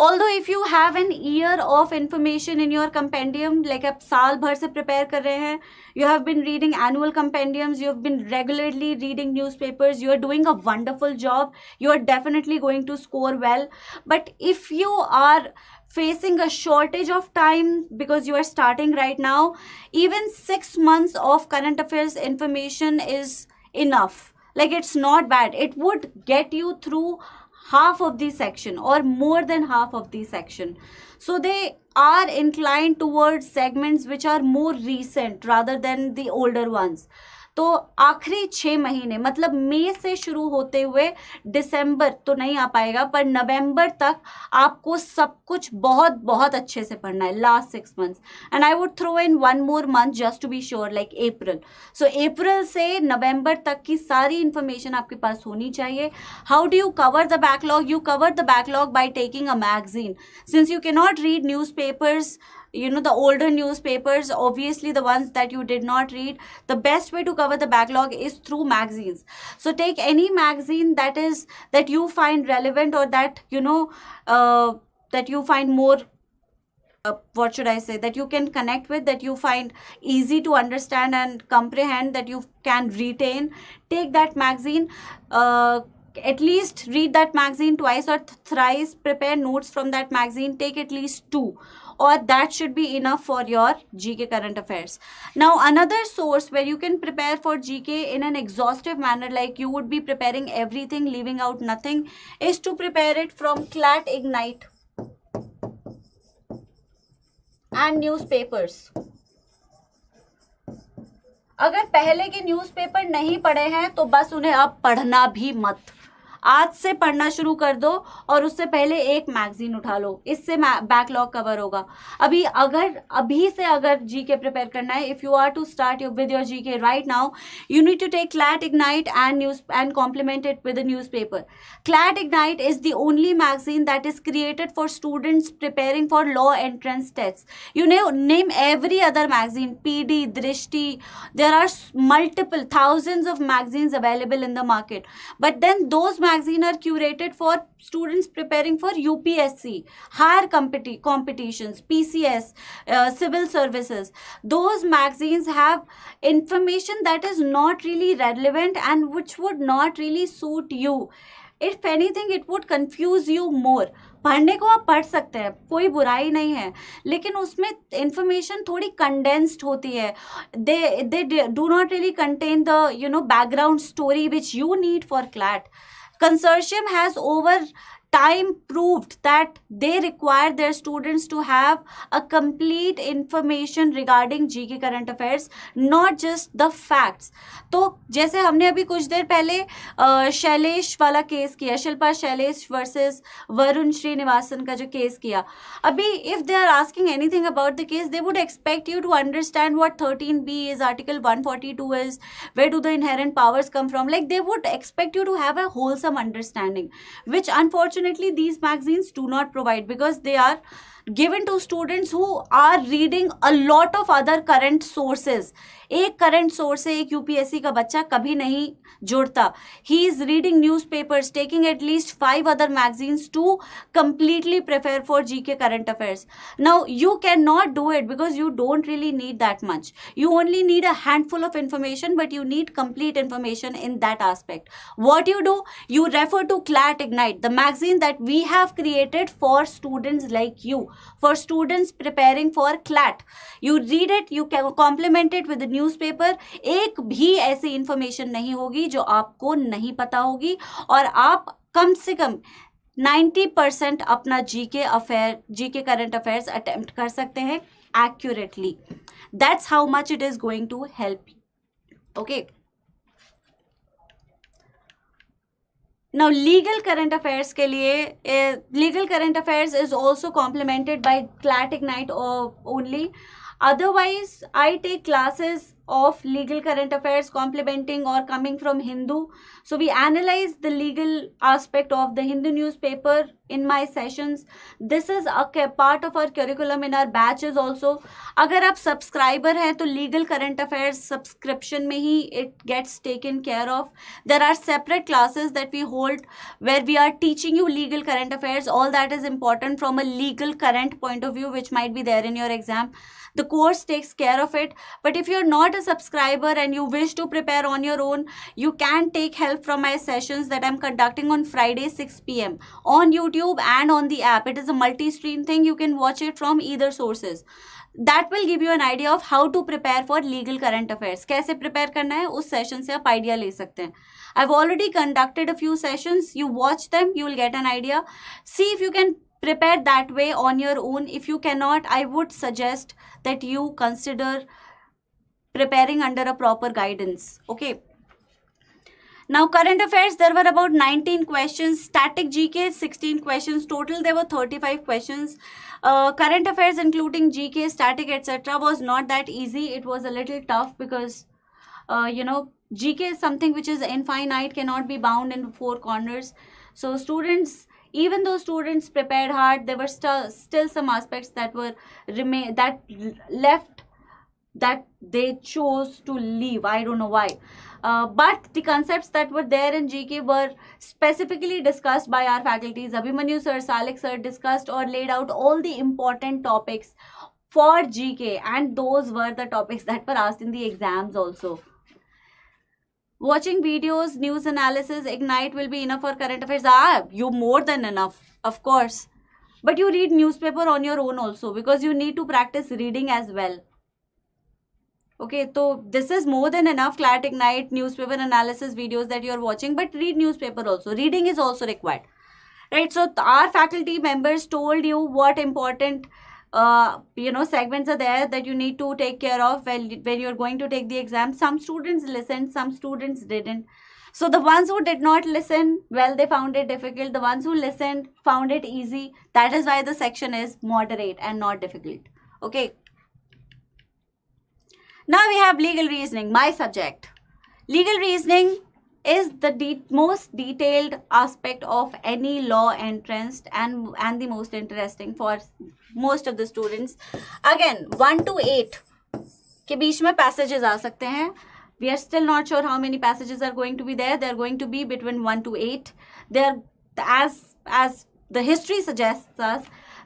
Although if you have an year of information in your compendium, like आप साल भर से prepare कर रहे हैं, you have been reading annual compendiums, you have been regularly reading newspapers, you are doing a wonderful job, you are definitely going to score well. But if you are facing a shortage of time because you are starting right now, even 6 months of current affairs information is enough. Like it's not bad. It would get you through half of the section or more than half of the section. So they are inclined towards segments which are more recent rather than the older ones. तो आखिरी 6 महीने मतलब मई से शुरू होते हुए दिसंबर तो नहीं आ पाएगा, पर नवंबर तक आपको सब कुछ बहुत बहुत अच्छे से पढ़ना है, last 6 months. And I would throw in 1 more month just to be sure, like April. So April से नवंबर तक की सारी इंफॉर्मेशन आपके पास होनी चाहिए. How do you cover the backlog? You cover the backlog by taking a magazine. Since you can not read newspapers, the older newspapers, obviously the ones that you did not read, the best way to cover the backlog is through magazines. So take any magazine that you find relevant, or that that you find more what should I say, that you can connect with, that you find easy to understand and comprehend, that you can retain. Take that magazine, at least read that magazine twice or thrice, prepare notes from that magazine, take at least 2, or that should be enough for your GK current affairs. Now another source where you can prepare for GK in an exhaustive manner, like you would be preparing everything, leaving out nothing, is to prepare it from CLAT Ignite and newspapers. अगर पहले के newspaper नहीं पढ़े हैं तो बस उन्हें अब पढ़ना भी मत, आज से पढ़ना शुरू कर दो, और उससे पहले एक मैगजीन उठा लो, इससे बैकलॉग कवर होगा. अभी से अगर जीके प्रिपेयर करना है, if you are to start with your GK right now, you need to take CLAT Ignite and complement it with a newspaper. CLAT Ignite is the only magazine that is created for students preparing for law entrance tests. You name every other magazine, PD, Drishti, there are multiple thousands of magazines available in the market, but then those magazines are curated for students preparing for UPSC, higher competitions, PCS, civil services. Those magazines have information that is not really relevant and which would not really suit you. If anything, it would confuse you more. पढ़ने को आप पढ़ सकते हैं, कोई बुराई नहीं है, लेकिन उसमें इंफॉर्मेशन थोड़ी कंडेंस्ड होती है. they do not really contain the background story which you need for CLAT. Consortium has over time proved that they require their students to have a complete information regarding GK current affairs, not just the facts. तो जैसे हमने अभी कुछ देर पहले शैलेश वाला case किया, Shilpa Shailesh versus Varun Srinivasan का जो केस किया, अभी if they are asking anything about the case, they would expect you to understand what 13B is, article 142 is, where do the inherent powers come from. Like, they would expect you to have a wholesome understanding, which unfortunately these magazines do not provide, because they are given to students who are reading a lot of other current sources. एक current source से एक UPSC का बच्चा कभी नहीं जुड़ता. He is reading newspapers, taking at least 5 other magazines to completely prepare for GK current affairs. Now, you cannot do it because you don't really need that much. You only need a handful of information, but you need complete information in that aspect. What you do? You refer to CLAT Ignite, the magazine that we have created for students like you, for students preparing for CLAT. You read it, you can complement it with the newspaper. एक भी ऐसी information नहीं होगी जो आपको नहीं पता होगी, और आप कम से कम 90% अपना जीके करंट अफेयर्स अटेम्प्ट कर सकते हैं accurately. That's how much it is going to help you. Okay, now legal current affairs के लिए legal current affairs is also complemented by CLAT Ignite only. Otherwise, I take classes of legal current affairs complementing or coming from Hindu. So we analyze the legal aspect of the Hindu newspaper in my sessions. This is a part of our curriculum in our batches also. अगर आप subscriber हैं तो legal current affairs subscription में ही it gets taken care of. There are separate classes that we hold where we are teaching you legal current affairs. All that is important from a legal current point of view, which might be there in your exam. The course takes care of it. But if you're not a subscriber and you wish to prepare on your own, you can take help from my sessions that I'm conducting on Friday 6 p.m. on YouTube and on the app. It is a multi-stream thing. You can watch it from either sources. That will give you an idea of how to prepare for legal current affairs. कैसे prepare करना है, उस session से आप idea ले सकते हैं. I've already conducted a few sessions. You watch them, you will get an idea. See if you can prepare that way on your own. If you cannot, I would suggest that you consider preparing under a proper guidance. Okay. Now, current affairs, there were about 19 questions. Static GK, 16 questions. Total, there were 35 questions. Current affairs, including GK, static, etc., was not that easy. It was a little tough because, GK is something which is infinite, cannot be bound in 4 corners. So, students, even though students prepared hard, there were still some aspects that were left that they chose to leave. I don't know why. But the concepts that were there in GK were specifically discussed by our faculties. Abhimanyu sir, Salik sir discussed or laid out all the important topics for GK, and those were the topics that were asked in the exams also. Watching videos, news analysis, Ignite will be enough for current affairs. You more than enough, of course. But you read newspaper on your own also, because you need to practice reading as well. Okay, so this is more than enough CLAT Ignite newspaper analysis videos that you are watching, but read newspaper also. Reading is also required, right? So our faculty members told you what important segments are there that you need to take care of when you're going to take the exam. Some students listened, some students didn't. So the ones who did not listen, well, they found it difficult. The ones who listened found it easy. That is why the section is moderate and not difficult. Okay. Now we have legal reasoning, my subject. Legal reasoning is the most detailed aspect of any law entrance and the most interesting for most of the students. Again, 1 to 8 के बीच में passages आ सकते हैं. We are still not sure how many passages are going to be there. They are going to be between 1 to 8. They are, as the history suggests us,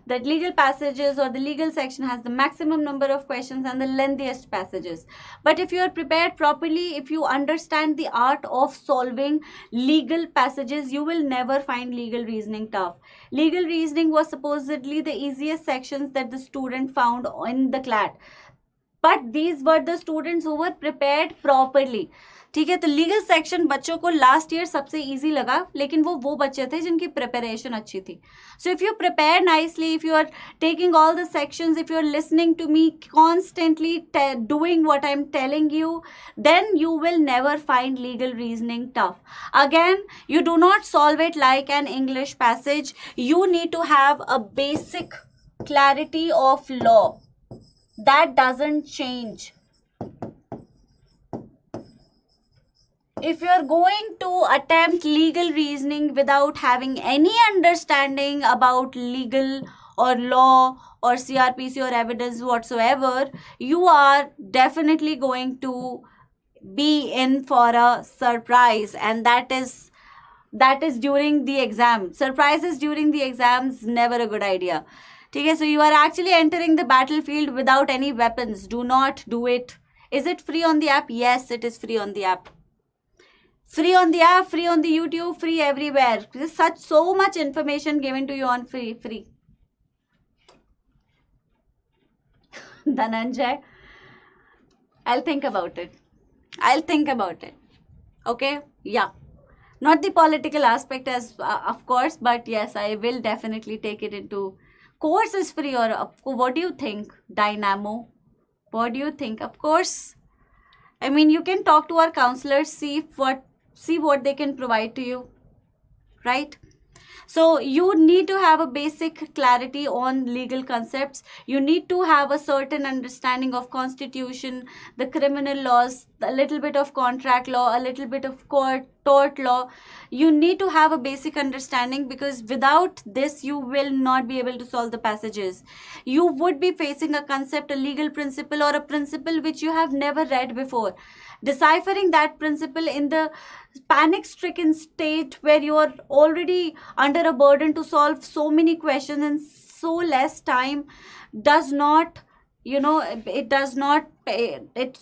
that legal passages or the legal section has the maximum number of questions and the lengthiest passages. But if you are prepared properly, if you understand the art of solving legal passages, you will never find legal reasoning tough. Legal reasoning was supposedly the easiest sections that the student found in the CLAT. but these were the students who were prepared properly. ठीक है, तो legal section बच्चों को last year सबसे easy लगा, लेकिन वो बच्चे थे जिनकी प्रिपरेशन अच्छी थी. So if you prepare nicely, if you are taking all the sections, if you are listening to me constantly, doing what I'm telling you, then you will never find legal reasoning tough. Again, you do not solve it like an English passage. You need to have a basic clarity of law. That doesn't change. If you are going to attempt legal reasoning without having any understanding about legal or law or CRPC or evidence whatsoever, you are definitely going to be in for a surprise, and that is during the exam. Surprises during the exams, never a good idea. Okay, so you are actually entering the battlefield without any weapons. Do not do it. Is it free on the app? Yes, it is free on the app. Free on the app, free on the YouTube, free everywhere. There's so much information given to you on free. Dhananjay, I'll think about it. Okay, yeah. Not the political aspect as of course, but yes, I will definitely take it into. Course is free, or what do you think, Dynamo? What do you think? Of course, I mean, you can talk to our counselors, see what they can provide to you, right? So you need to have a basic clarity on legal concepts. You need to have a certain understanding of constitution, the criminal laws, a little bit of contract law, a little bit of tort law. You need to have a basic understanding, because without this you will not be able to solve the passages. You would be facing a concept, a legal principle, or a principle which you have never read before. Deciphering that principle in the panic-stricken state where you are already under a burden to solve so many questions in so less time does not, it's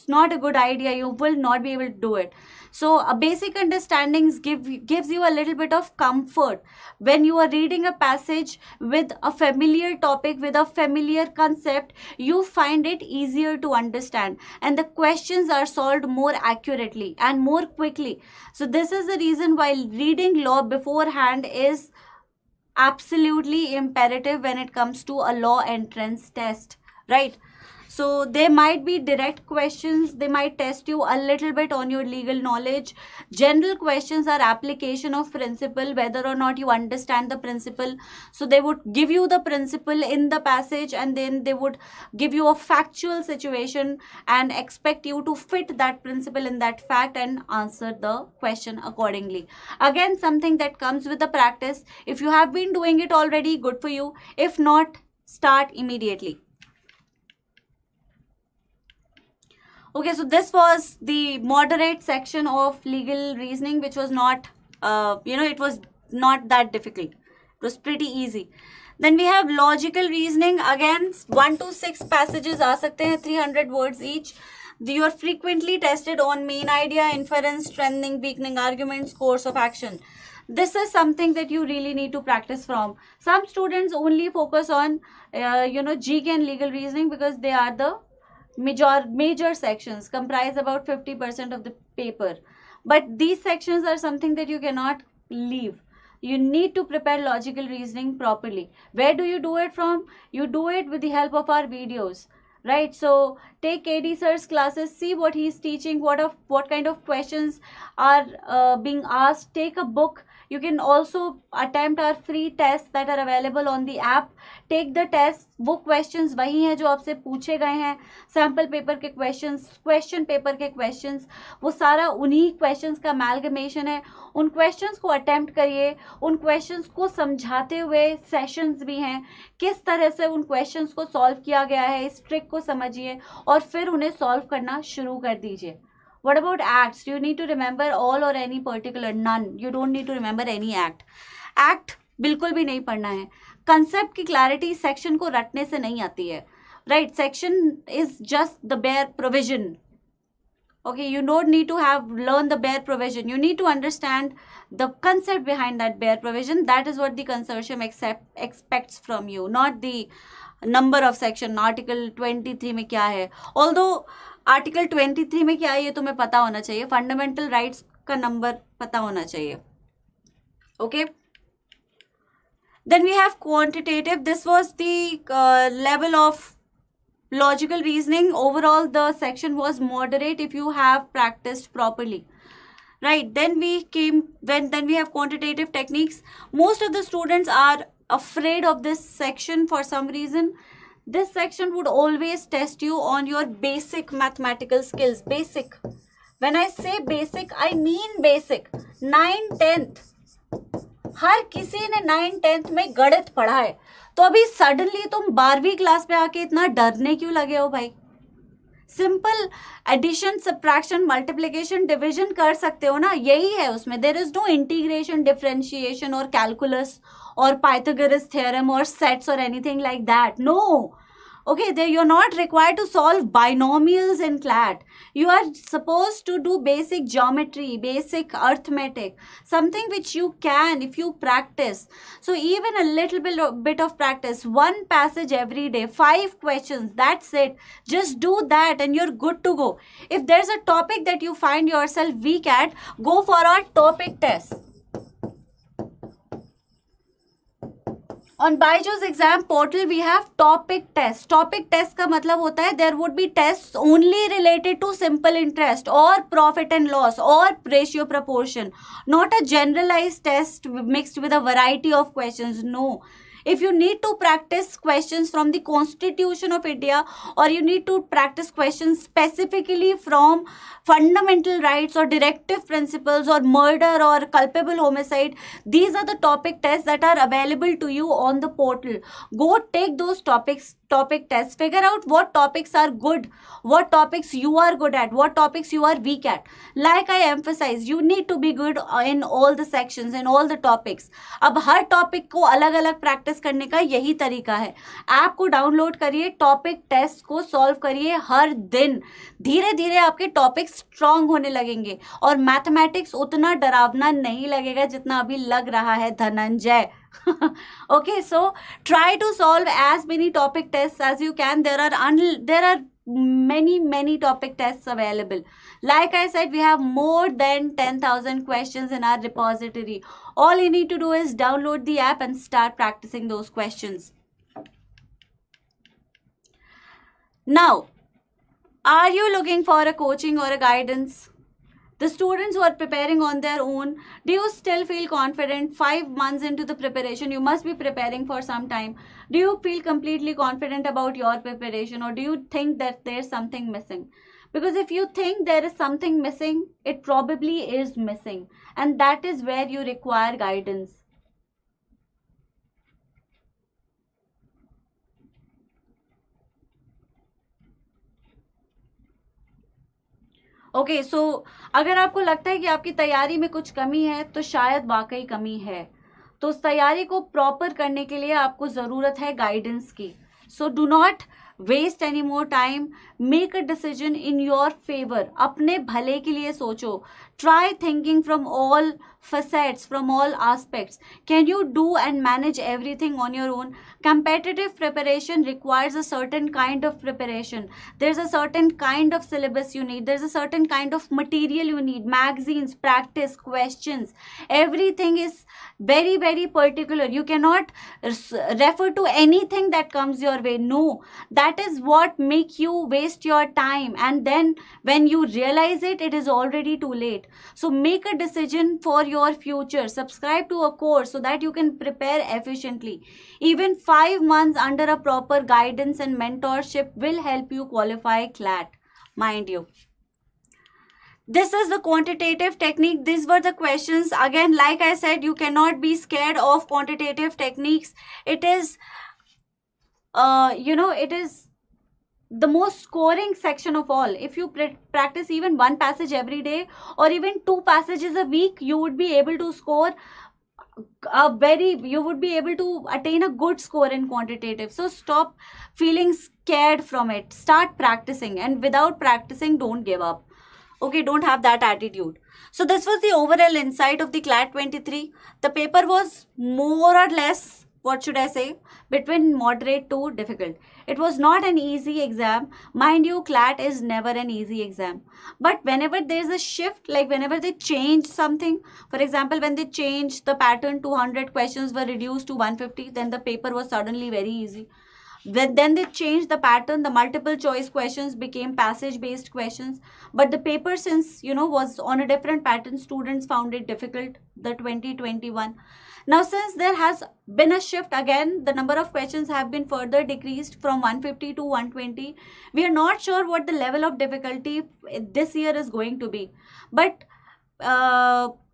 not a good idea. You will not be able to do it. So a basic understanding gives you a little bit of comfort when you are reading a passage with a familiar topic, with a familiar concept. You find it easier to understand, and the questions are solved more accurately and more quickly. So this is the reason why reading law beforehand is absolutely imperative when it comes to a law entrance test, right? So there might be direct questions. They might test you a little bit on your legal knowledge. General questions are application of principle, whether or not you understand the principle. So they would give you the principle in the passage, and then they would give you a factual situation and expect you to fit that principle in that fact and answer the question accordingly. Again, something that comes with the practice. If you have been doing it already, good for you. If not, start immediately. Okay, so this was the moderate section of legal reasoning, which was not, it was not that difficult. It was pretty easy. Then we have logical reasoning. Again, 1 to 6 passages aa sakte hain, 300 words each. You are frequently tested on main idea, inference, strengthening, weakening arguments, course of action. This is something that you really need to practice from. Some students only focus on, GK and legal reasoning because they are the major sections, comprise about 50% of the paper. But these sections are something that you cannot leave. You need to prepare logical reasoning properly. Where do you do it from? You do it with the help of our videos, right? So take KD sir's classes, see what he's teaching, what kind of questions are being asked. Take a book. You can also attempt our free tests that are available on the app. Take the test. वो questions वही हैं जो आपसे पूछे गए हैं. Sample paper के questions, question paper के questions, वो सारा उन्हीं questions का amalgamation है. उन questions को attempt करिए. उन questions को समझाते हुए sessions भी हैं. किस तरह से उन questions को solve किया गया है, इस trick को समझिए और फिर उन्हें solve करना शुरू कर दीजिए. What about acts? Do you need to remember all or any particular? None. You don't need to remember any act. Act बिल्कुल भी नहीं पढ़ना है. Concept की clarity section को रटने से नहीं आती है. Right? Section is just the bare provision. Okay, you don't need to have learn the bare provision. You need to understand the concept behind that bare provision. That is what the consortium expects from you, not the number of section. Article 23 में क्या है, although Article 23 में क्या है ये तुम्हें पता होना चाहिए. Fundamental rights का नंबर पता होना चाहिए. Okay. Then we have quantitative. This was the level of logical reasoning. Overall, the section was moderate if you have practiced properly. Right. Then we have quantitative techniques. Most of the students are afraid of this section for some reason. This section would always test you on your basic mathematical skills. Basic. When I say basic, I mean basic. 9th, 10th. हर किसी ने 9th 10th में गणित पढ़ा है, तो अभी suddenly तुम 12वीं क्लास में आके इतना डरने क्यों लगे हो भाई? Simple addition, subtraction, multiplication, division कर सकते हो ना, यही है उसमें. There is no integration, differentiation और कैलकुलस और पाइथागोरस थ्योरम और सेट्स और anything like that. No. Okay, there you're not required to solve binomials in CLAT. You are supposed to do basic geometry, basic arithmetic, something which you can if you practice. So even a little bit of practice, one passage every day, 5 questions, that's it. Just do that and you're good to go. If there's a topic that you find yourself weak at, go for a topic test. On BYJU'S exam portal, we have topic test. Topic test का मतलब होता है there would be tests only related to simple interest or profit and loss or ratio proportion. Not a generalized test mixed with a variety of questions. No. If you need to practice questions from the Constitution of India, or you need to practice questions specifically from fundamental rights or directive principles or murder or culpable homicide, these are the topic tests that are available to you on the portal. Go take those topic tests. Figure out what topics are good, what topics you are good at, what topics you are weak at. Like I emphasize, you need to be good in all the sections, in all the topics. अब हर topic को अलग अलग practice करने का यही तरीका है. App को डाउनलोड करिए, टॉपिक टेस्ट को सॉल्व करिए हर दिन. धीरे धीरे आपके टॉपिक्स स्ट्रांग होने लगेंगे और मैथमेटिक्स उतना डरावना नहीं लगेगा जितना अभी लग रहा है Dhananjay. Okay, so try to solve as many topic tests as you can. There are many topic tests available. Like I said, we have more than 10,000 questions in our repository. All you need to do is download the app and start practicing those questions. Now, are you looking for a coaching or a guidance? The students who are preparing on their own, do you still feel confident 5 months into the preparation? You must be preparing for some time. Do you feel completely confident about your preparation, or do you think that there's something missing? Because if you think there is something missing, it probably is missing. And that is where you require guidance. Okay, so अगर आपको लगता है कि आपकी तैयारी में कुछ कमी है, तो शायद वाकई कमी है. तो उस तैयारी को प्रॉपर करने के लिए आपको ज़रूरत है गाइडेंस की. So do not waste any more time. Make a decision in your favour. अपने भले के लिए सोचो. Try thinking from all facets, from all aspects. Can you do and manage everything on your own? Competitive preparation requires a certain kind of preparation. There's a certain kind of syllabus you need. There's a certain kind of material you need. Magazines, practice, questions. Everything is very particular. You cannot refer to anything that comes your way. No, that is what make you waste your time. And then when you realize it, it is already too late. So make a decision for your future. Subscribe to a course so that you can prepare efficiently. Even 5 months under a proper guidance and mentorship will help you qualify CLAT. Mind you. This is the quantitative technique. These were the questions. Again, like I said, you cannot be scared of quantitative techniques. It is, it is the most scoring section of all. If you practice even one passage every day or even 2 passages a week, you would be able to score you would be able to attain a good score in quantitative. So stop feeling scared from it. Start practicing, and without practicing, don't give up. Okay, don't have that attitude. So this was the overall insight of the CLAT 23. The paper was more or less, what should I say, between moderate to difficult. It was not an easy exam. Mind you, CLAT is never an easy exam. But whenever there's a shift, like whenever they change something, for example, when they changed the pattern, 200 questions were reduced to 150, then the paper was suddenly very easy. Then they changed the pattern, the multiple choice questions became passage based questions, but the paper, since was on a different pattern, students found it difficult, the 2021. Now since there has been a shift again, the number of questions have been further decreased from 150 to 120. We are not sure what the level of difficulty this year is going to be, but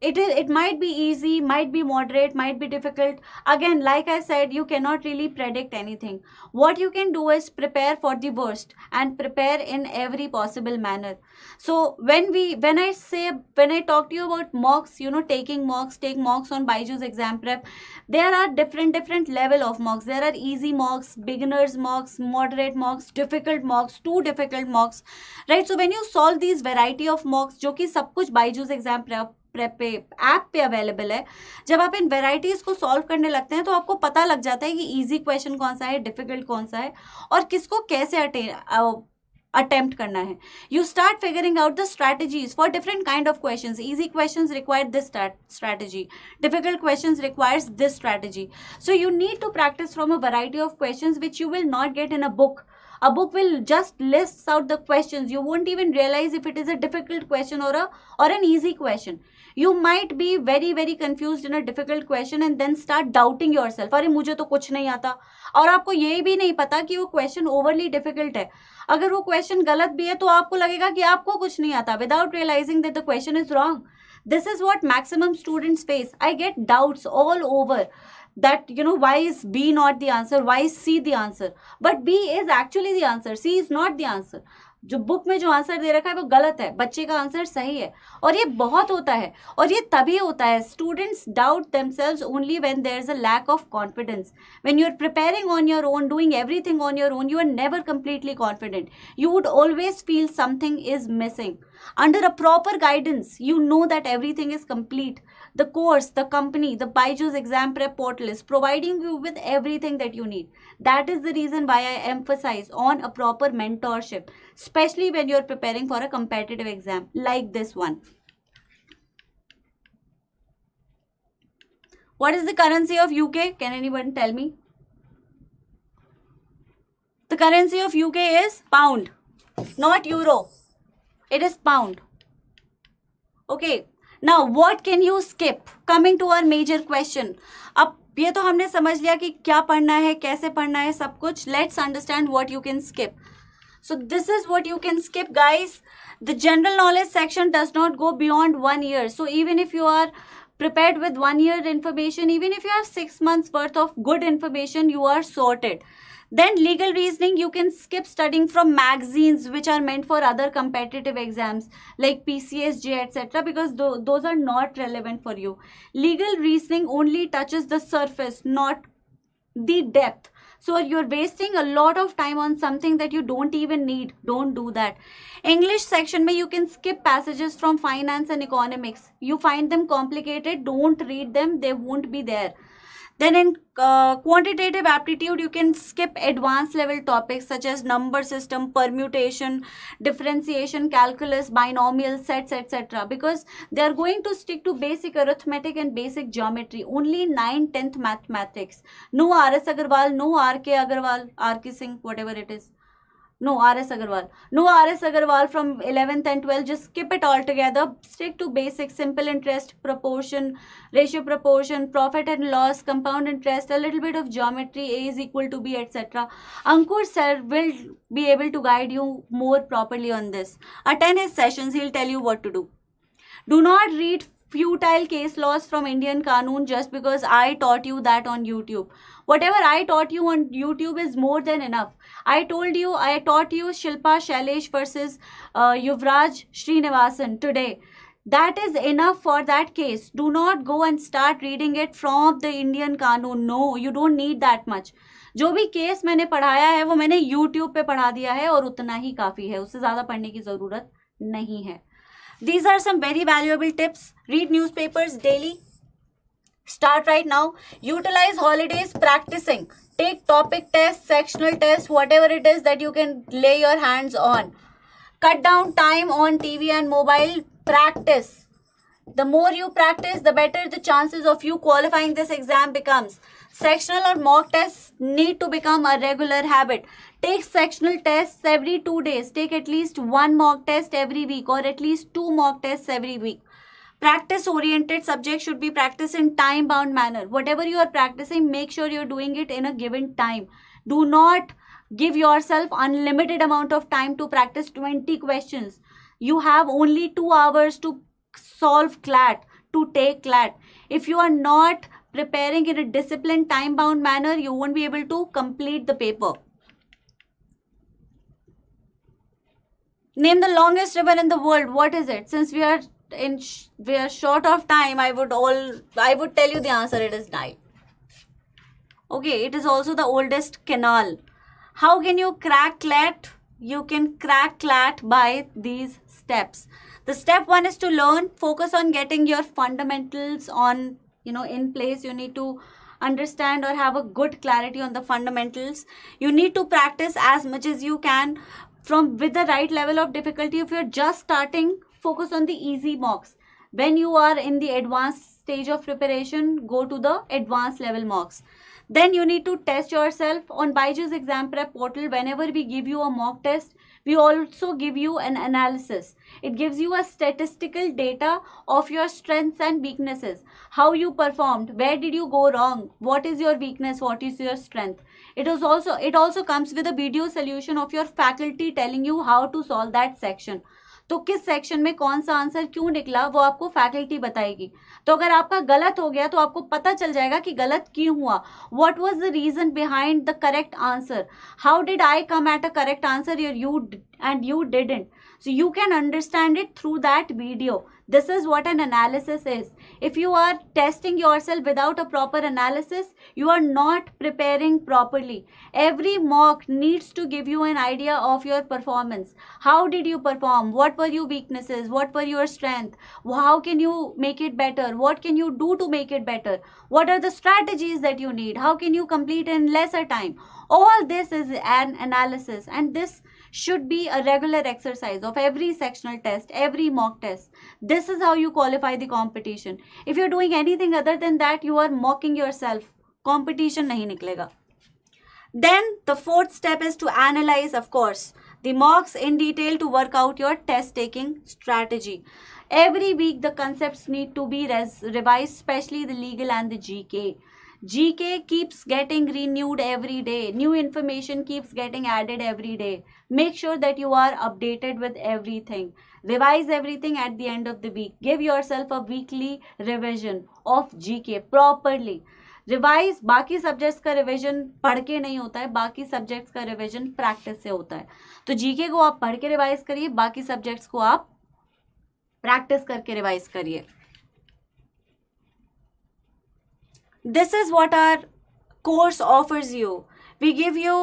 it might be easy, might be moderate, might be difficult. Again, like I said, you cannot really predict anything. What you can do is prepare for the worst and prepare in every possible manner. So when I talk to you about mocks, taking mocks, take mocks on BYJU'S exam prep, there are different level of mocks. There are easy mocks, beginners mocks, moderate mocks, difficult mocks, too difficult mocks, right? So when you solve these variety of mocks, जो कि सब कुछ BYJU'S exam prep पे app पे available है, जब आप इन varieties को सॉल्व करने लगते हैं तो आपको पता लग जाता है कि इजी क्वेश्चन कौन सा है, डिफिकल्ट कौन सा है, और किसको कैसे अटेम्प्ट करना है. You start figuring out the strategies for different kind of questions. Easy questions require this strategy. Difficult questions requires this strategy. So you need to practice from a variety of questions which you will not get in a book. A book will just lists out the questions. You won't even realize if it is a difficult question or an easy question. You might be very confused in a difficult question and then start doubting yourself. अरे मुझे तो कुछ नहीं आता, और आपको ये भी नहीं पता कि वो क्वेश्चन ओवरली डिफिकल्ट है. अगर वो क्वेश्चन गलत भी है तो आपको लगेगा कि आपको कुछ नहीं आता, without realising that the question is wrong. This is what maximum students face. I get doubts all over that why is B not the answer, why is C the answer, but B is actually the answer, C is not the answer. जो book में जो answer दे रखा है वो गलत है, बच्चे का आंसर सही है. और ये बहुत होता है, और ये तभी होता है, students doubt themselves only when there is a lack of confidence. When you are preparing on your own, doing everything on your own, you are never completely confident. You would always feel something is missing. Under a proper guidance, you know that everything is complete. The course, the company, the BYJU'S exam prep portal is providing you with everything that you need. That is the reason why I emphasize on a proper mentorship, especially when you're preparing for a competitive exam like this one. What is the currency of UK? Can anyone tell me? The currency of UK is pound, not euro. It is pound. Okay. Now what can you skip? Coming to our major question. अब ये तो हमने समझ लिया कि क्या पढ़ना है, कैसे पढ़ना है, सब कुछ. Let's understand what you can skip. So this is what you can skip, guys. The general knowledge section does not go beyond 1 year. So even if you are prepared with 1 year information, even if you have 6 months worth of good information, you are sorted. Then legal reasoning, you can skip studying from magazines which are meant for other competitive exams like PCSJ, etc., because those are not relevant for you. Legal reasoning only touches the surface, not the depth. So you're wasting a lot of time on something that you don't even need. Don't do that. English section mein you can skip passages from finance and economics. You find them complicated, don't read them, they won't be there. Then in quantitative aptitude, you can skip advanced level topics such as number system, permutation, differentiation, calculus, binomial sets, etc. because they are going to stick to basic arithmetic and basic geometry. Only 9th, 10th mathematics. No R.S. Agarwal, no R.K. Agarwal, R.K. Singh, whatever it is. No R.S. Agarwal. No R.S. Agarwal from 11th and 12th. Just skip it all together. Stick to basic, simple interest, proportion, ratio proportion, profit and loss, compound interest, a little bit of geometry, A is equal to B, etc. Ankur sir will be able to guide you more properly on this. Attend his sessions. He'll tell you what to do. Do not read futile case laws from Indian Qanun just because I taught you that on YouTube. Whatever I taught you on YouTube is more than enough. I taught you Shilpa Shailesh versus Yuvraj Srinivasan today. That is enough for that case. Do not go and start reading it from the Indian Qanun. No, you don't need that much. जो भी case मैंने पढ़ाया है वो मैंने YouTube पे पढ़ा दिया है और उतना ही काफ़ी है, उससे ज़्यादा पढ़ने की ज़रूरत नहीं है. These are some very valuable tips. Read newspapers daily. Start right now. Utilize holidays practicing. Take topic tests, sectional tests, whatever it is that you can lay your hands on. Cut down time on TV and mobile. Practice. The more you practice, the better the chances of you qualifying this exam becomes. Sectional or mock tests need to become a regular habit. Take sectional tests every 2 days. Take at least one mock test every week, or at least 2 mock tests every week. Practice-oriented subjects should be practiced in time-bound manner. Whatever you are practicing, make sure you're doing it in a given time. Do not give yourself unlimited amount of time to practice 20 questions. You have only 2 hours to solve CLAT, to take CLAT. If you are not preparing in a disciplined, time-bound manner, you won't be able to complete the paper. Name the longest river in the world. What is it? Since we are short of time, I would tell you the answer. It is Nile. Okay, it is also the oldest canal. How can you crack CLAT? You can crack CLAT by these steps. The step 1 is to learn. Focus on getting your fundamentals on, in place. You need to understand or have a good clarity on the fundamentals. You need to practice as much as you can with the right level of difficulty. If you're just starting, focus on the easy mocks. When you are in the advanced stage of preparation, go to the advanced level mocks. Then you need to test yourself on BYJU'S exam prep portal. Whenever we give you a mock test, we also give you an analysis. It gives you a statistical data of your strengths and weaknesses, how you performed, where did you go wrong, what is your weakness, what is your strength. It also comes with a video solution of your faculty telling you how to solve that section. तो किस section में कौन सा answer क्यों निकला वो आपको faculty बताएगी. तो अगर आपका गलत हो गया तो आपको पता चल जाएगा कि गलत क्यों हुआ. What was the reason behind the correct answer. How did I come at a correct answer you didn't. So you can understand it through that video. This is what an analysis is. If you are testing yourself without a proper analysis, you are not preparing properly. Every mock needs to give you an idea of your performance. How did you perform? What were your weaknesses? What were your strengths? How can you make it better? What can you do to make it better? What are the strategies that you need? How can you complete in lesser time? All this is an analysis, and this should be a regular exercise of every sectional test, every mock test. This is how you qualify the competition. If you're doing anything other than that, you are mocking yourself. Competition nahi niklega. Then the fourth step is to analyze, of course, the mocks in detail to work out your test taking strategy. Every week the concepts need to be revised, especially the legal and the GK. GK keeps getting renewed every day. New information keeps getting added every day. Make sure that you are updated with everything. Revise everything at the end of the week. Give yourself a weekly revision of GK properly. Revise बाकी subjects का revision पढ़ के नहीं होता है, बाकी subjects का revision practice से होता है. तो जीके को आप पढ़ के रिवाइज करिए, बाकी सब्जेक्ट्स को आप प्रैक्टिस करके रिवाइज करिए. This is what our course offers you. We give you,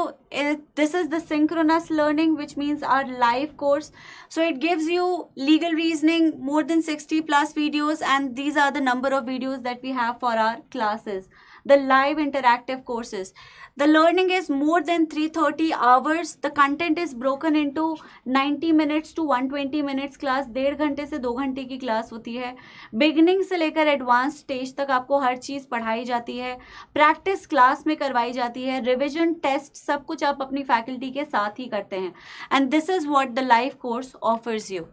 this is the synchronous learning, which means our live course. So it gives you legal reasoning, more than 60 plus videos, and these are the number of videos that we have for our classes. The live interactive courses. The learning is more than 330 hours. The content is broken into 90 minutes to 120 minutes class. 1.5 घंटे से 2 घंटे की class होती है. Beginning से लेकर advance stage तक आपको हर चीज़ पढ़ाई जाती है. प्रैक्टिस क्लास में करवाई जाती है. रिविजन टेस्ट सब कुछ आप अपनी फैकल्टी के साथ ही करते हैं. And this is what the live course offers you.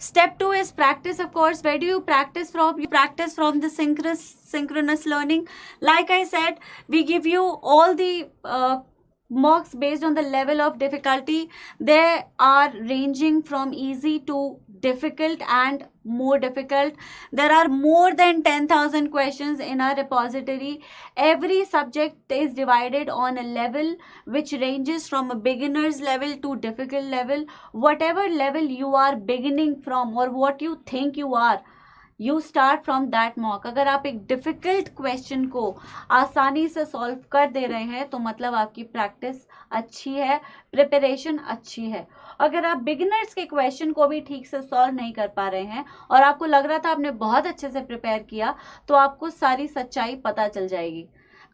Step 2 is practice, of course. Where do you practice from? You practice from the synchronous learning. Like I said, we give you all the mocks based on the level of difficulty. They are ranging from easy to difficult and more difficult. There are more than 10,000 questions in our repository. Every subject is divided on a level which ranges from a beginner's level to difficult level. Whatever level you are beginning from or what you think you are, you start from that mock. अगर आप एक difficult question को आसानी से solve कर दे रहे हैं तो मतलब आपकी प्रैक्टिस अच्छी है, प्रिपरेशन अच्छी है. अगर आप बिगिनर्स के क्वेश्चन को भी ठीक से सॉल्व नहीं कर पा रहे हैं और आपको लग रहा था आपने बहुत अच्छे से प्रिपेयर किया, तो आपको सारी सच्चाई पता चल जाएगी.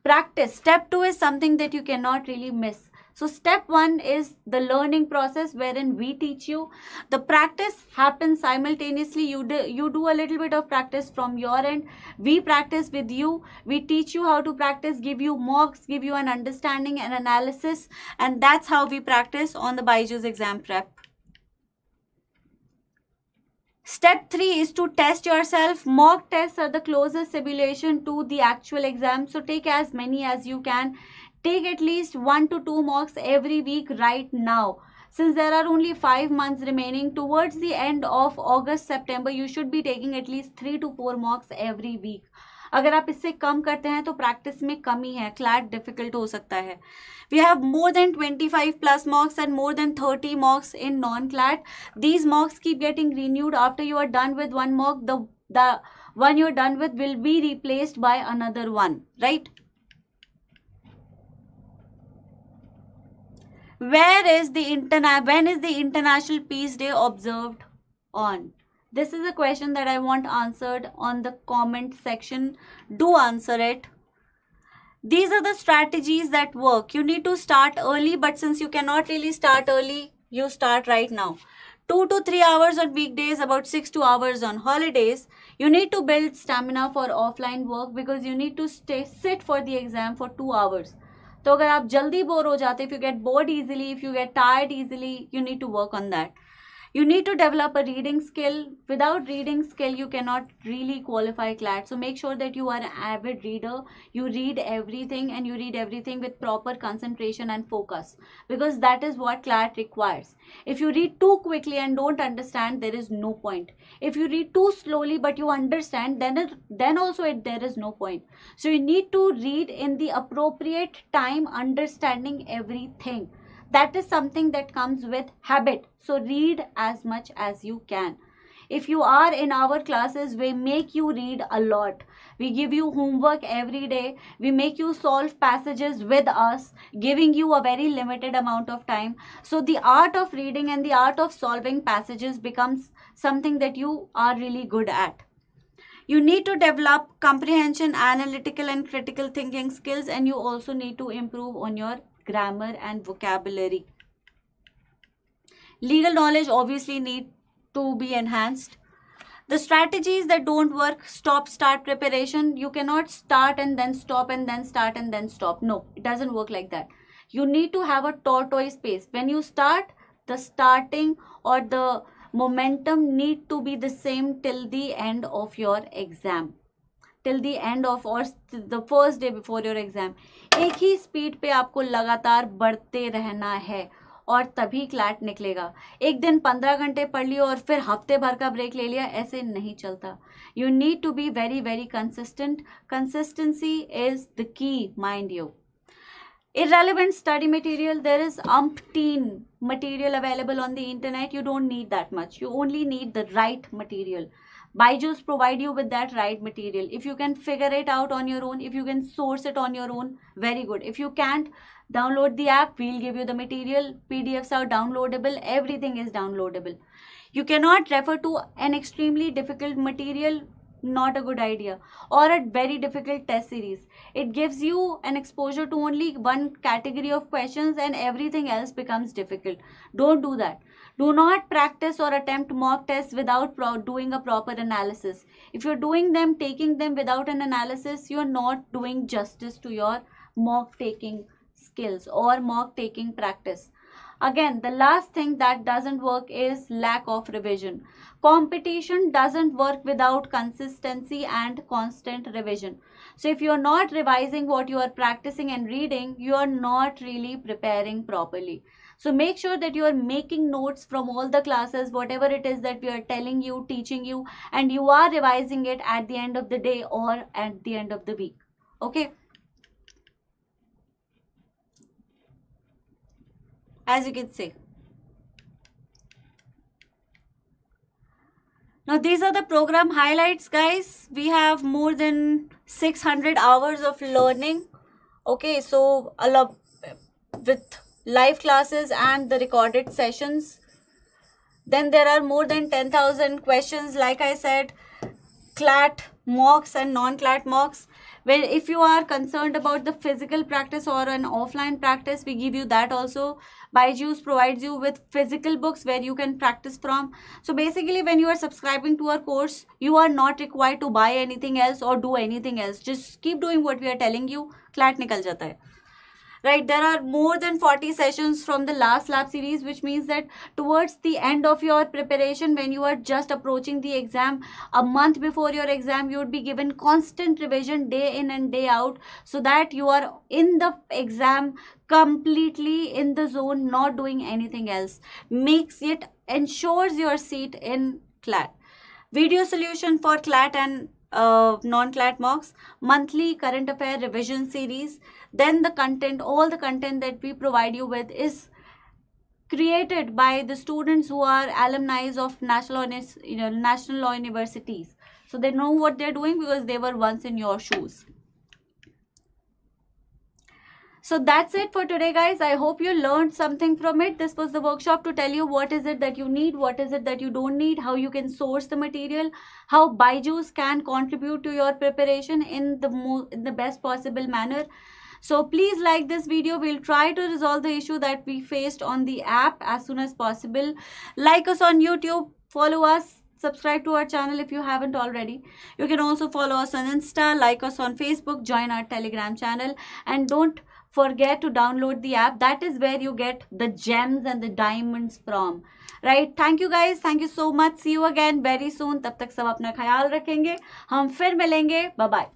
Practice. Step 2 is something that you cannot really miss. So step 1 is the learning process wherein we teach you. The practice happens simultaneously. You do a little bit of practice from your end. We practice with you. We teach you how to practice, give you mocks, give you an understanding and analysis. And that's how we practice on the BYJU'S exam prep. Step 3 is to test yourself. Mock tests are the closest simulation to the actual exam. So take as many as you can. Take at least 1 to 2 mocks every week right now. Since there are only 5 months remaining, towards the end of August, September, you should be taking at least 3 to 4 mocks every week. अगर आप इससे कम करते हैं तो practice में कमी है, CLAT difficult हो सकता है. We have more than 25 plus mocks and more than 30 mocks in non-CLAT. These mocks keep getting renewed. After you are done with one mock, the one you're done with will be replaced by another one, right? When is the International Peace Day observed on? This is a question that I want answered on the comment section. Do answer it. These are the strategies that work. You need to start early, but since you cannot really start early, you start right now. 2 to 3 hours on weekdays, about 6 to hours on holidays. You need to build stamina for offline work because you need to sit for the exam for 2 hours. तो अगर आप जल्दी bore हो जाते, if you get bored easily, if you get tired easily, you need to work on that. You need to develop a reading skill. Without reading skill, you cannot really qualify CLAT. So make sure that you are an avid reader. You read everything and you read everything with proper concentration and focus, because that is what CLAT requires. If you read too quickly and don't understand, there is no point. If you read too slowly but you understand, then also there is no point. So you need to read in the appropriate time, understanding everything. That is something that comes with habit. So read as much as you can. If you are in our classes, we make you read a lot. We give you homework every day. We make you solve passages with us, giving you a very limited amount of time. So the art of reading and the art of solving passages becomes something that you are really good at. You need to develop comprehension, analytical and critical thinking skills, and you also need to improve on your grammar and vocabulary. Legal knowledge obviously need to be enhanced. The strategies that don't work: stop, start, preparation. You cannot start and then stop and then start and then stop. No, it doesn't work like that. You need to have a tortoise pace. When you start, the starting or the momentum need to be the same till the end of your exam, till the end of or the first day before your exam. एक ही speed पे आपको लगातार बढ़ते रहना है और तभी CLAT निकलेगा. एक दिन 15 घंटे पढ़ लियो और फिर हफ्ते भर का ब्रेक ले लिया, ऐसे नहीं चलता. You need to be very very consistent. Consistency is the key, mind you. Irrelevant study material, there is umpteen material available on the internet. You don't need that much. You only need the right material. BYJU'S provide you with that right material. If you can figure it out on your own, if you can source it on your own, very good. If you can't, download the app. We'll give you the material. PDFs are downloadable. Everything is downloadable. You cannot refer to an extremely difficult material. Not a good idea. Or a very difficult test series. It gives you an exposure to only one category of questions and everything else becomes difficult. Don't do that. Do not practice or attempt mock tests without doing a proper analysis. If you're doing them, taking them without an analysis, you're not doing justice to your mock taking skills or mock taking practice. Again, the last thing that doesn't work is lack of revision. Competition doesn't work without consistency and constant revision. So if you're not revising what you are practicing and reading, you are not really preparing properly. So make sure that you are making notes from all the classes, whatever it is that we are telling you, teaching you, and you are revising it at the end of the day or at the end of the week. Okay. As you can see. Now these are the program highlights, guys. We have more than 600 hours of learning. Okay, so a lot with live classes and the recorded sessions. Then there are more than 10,000 questions, like I said, CLAT mocks and non-CLAT mocks. Where if you are concerned about the physical practice or an offline practice, we give you that also. BYJU'S provides you with physical books where you can practice from. So basically, when you are subscribing to our course, you are not required to buy anything else or do anything else. Just keep doing what we are telling you. CLAT nikal jata hai. Right, there are more than 40 sessions from the last lab series, which means that towards the end of your preparation, when you are just approaching the exam, a month before your exam, you would be given constant revision day in and day out, so that you are in the exam completely in the zone, not doing anything else. Makes it, ensures your seat in CLAT. Video solution for CLAT and non-CLAT mocks, monthly current affair revision series. Then the content, all the content that we provide you with is created by the students who are alumni of national law universities. So they know what they're doing because they were once in your shoes. So that's it for today, guys. I hope you learned something from it. This was the workshop to tell you what is it that you need, what is it that you don't need, how you can source the material, how BYJU'S can contribute to your preparation in the best possible manner. So please like this video. We'll try to resolve the issue that we faced on the app as soon as possible. Like us on YouTube, follow us, subscribe to our channel if you haven't already. You can also follow us on Insta, like us on Facebook, join our Telegram channel, and don't forget to download the app. That is where you get the gems and the diamonds from. Right? Thank you guys. Thank you so much. See you again very soon. तब तक सब अपना ख्याल रखेंगे. हम फिर मिलेंगे. Bye bye.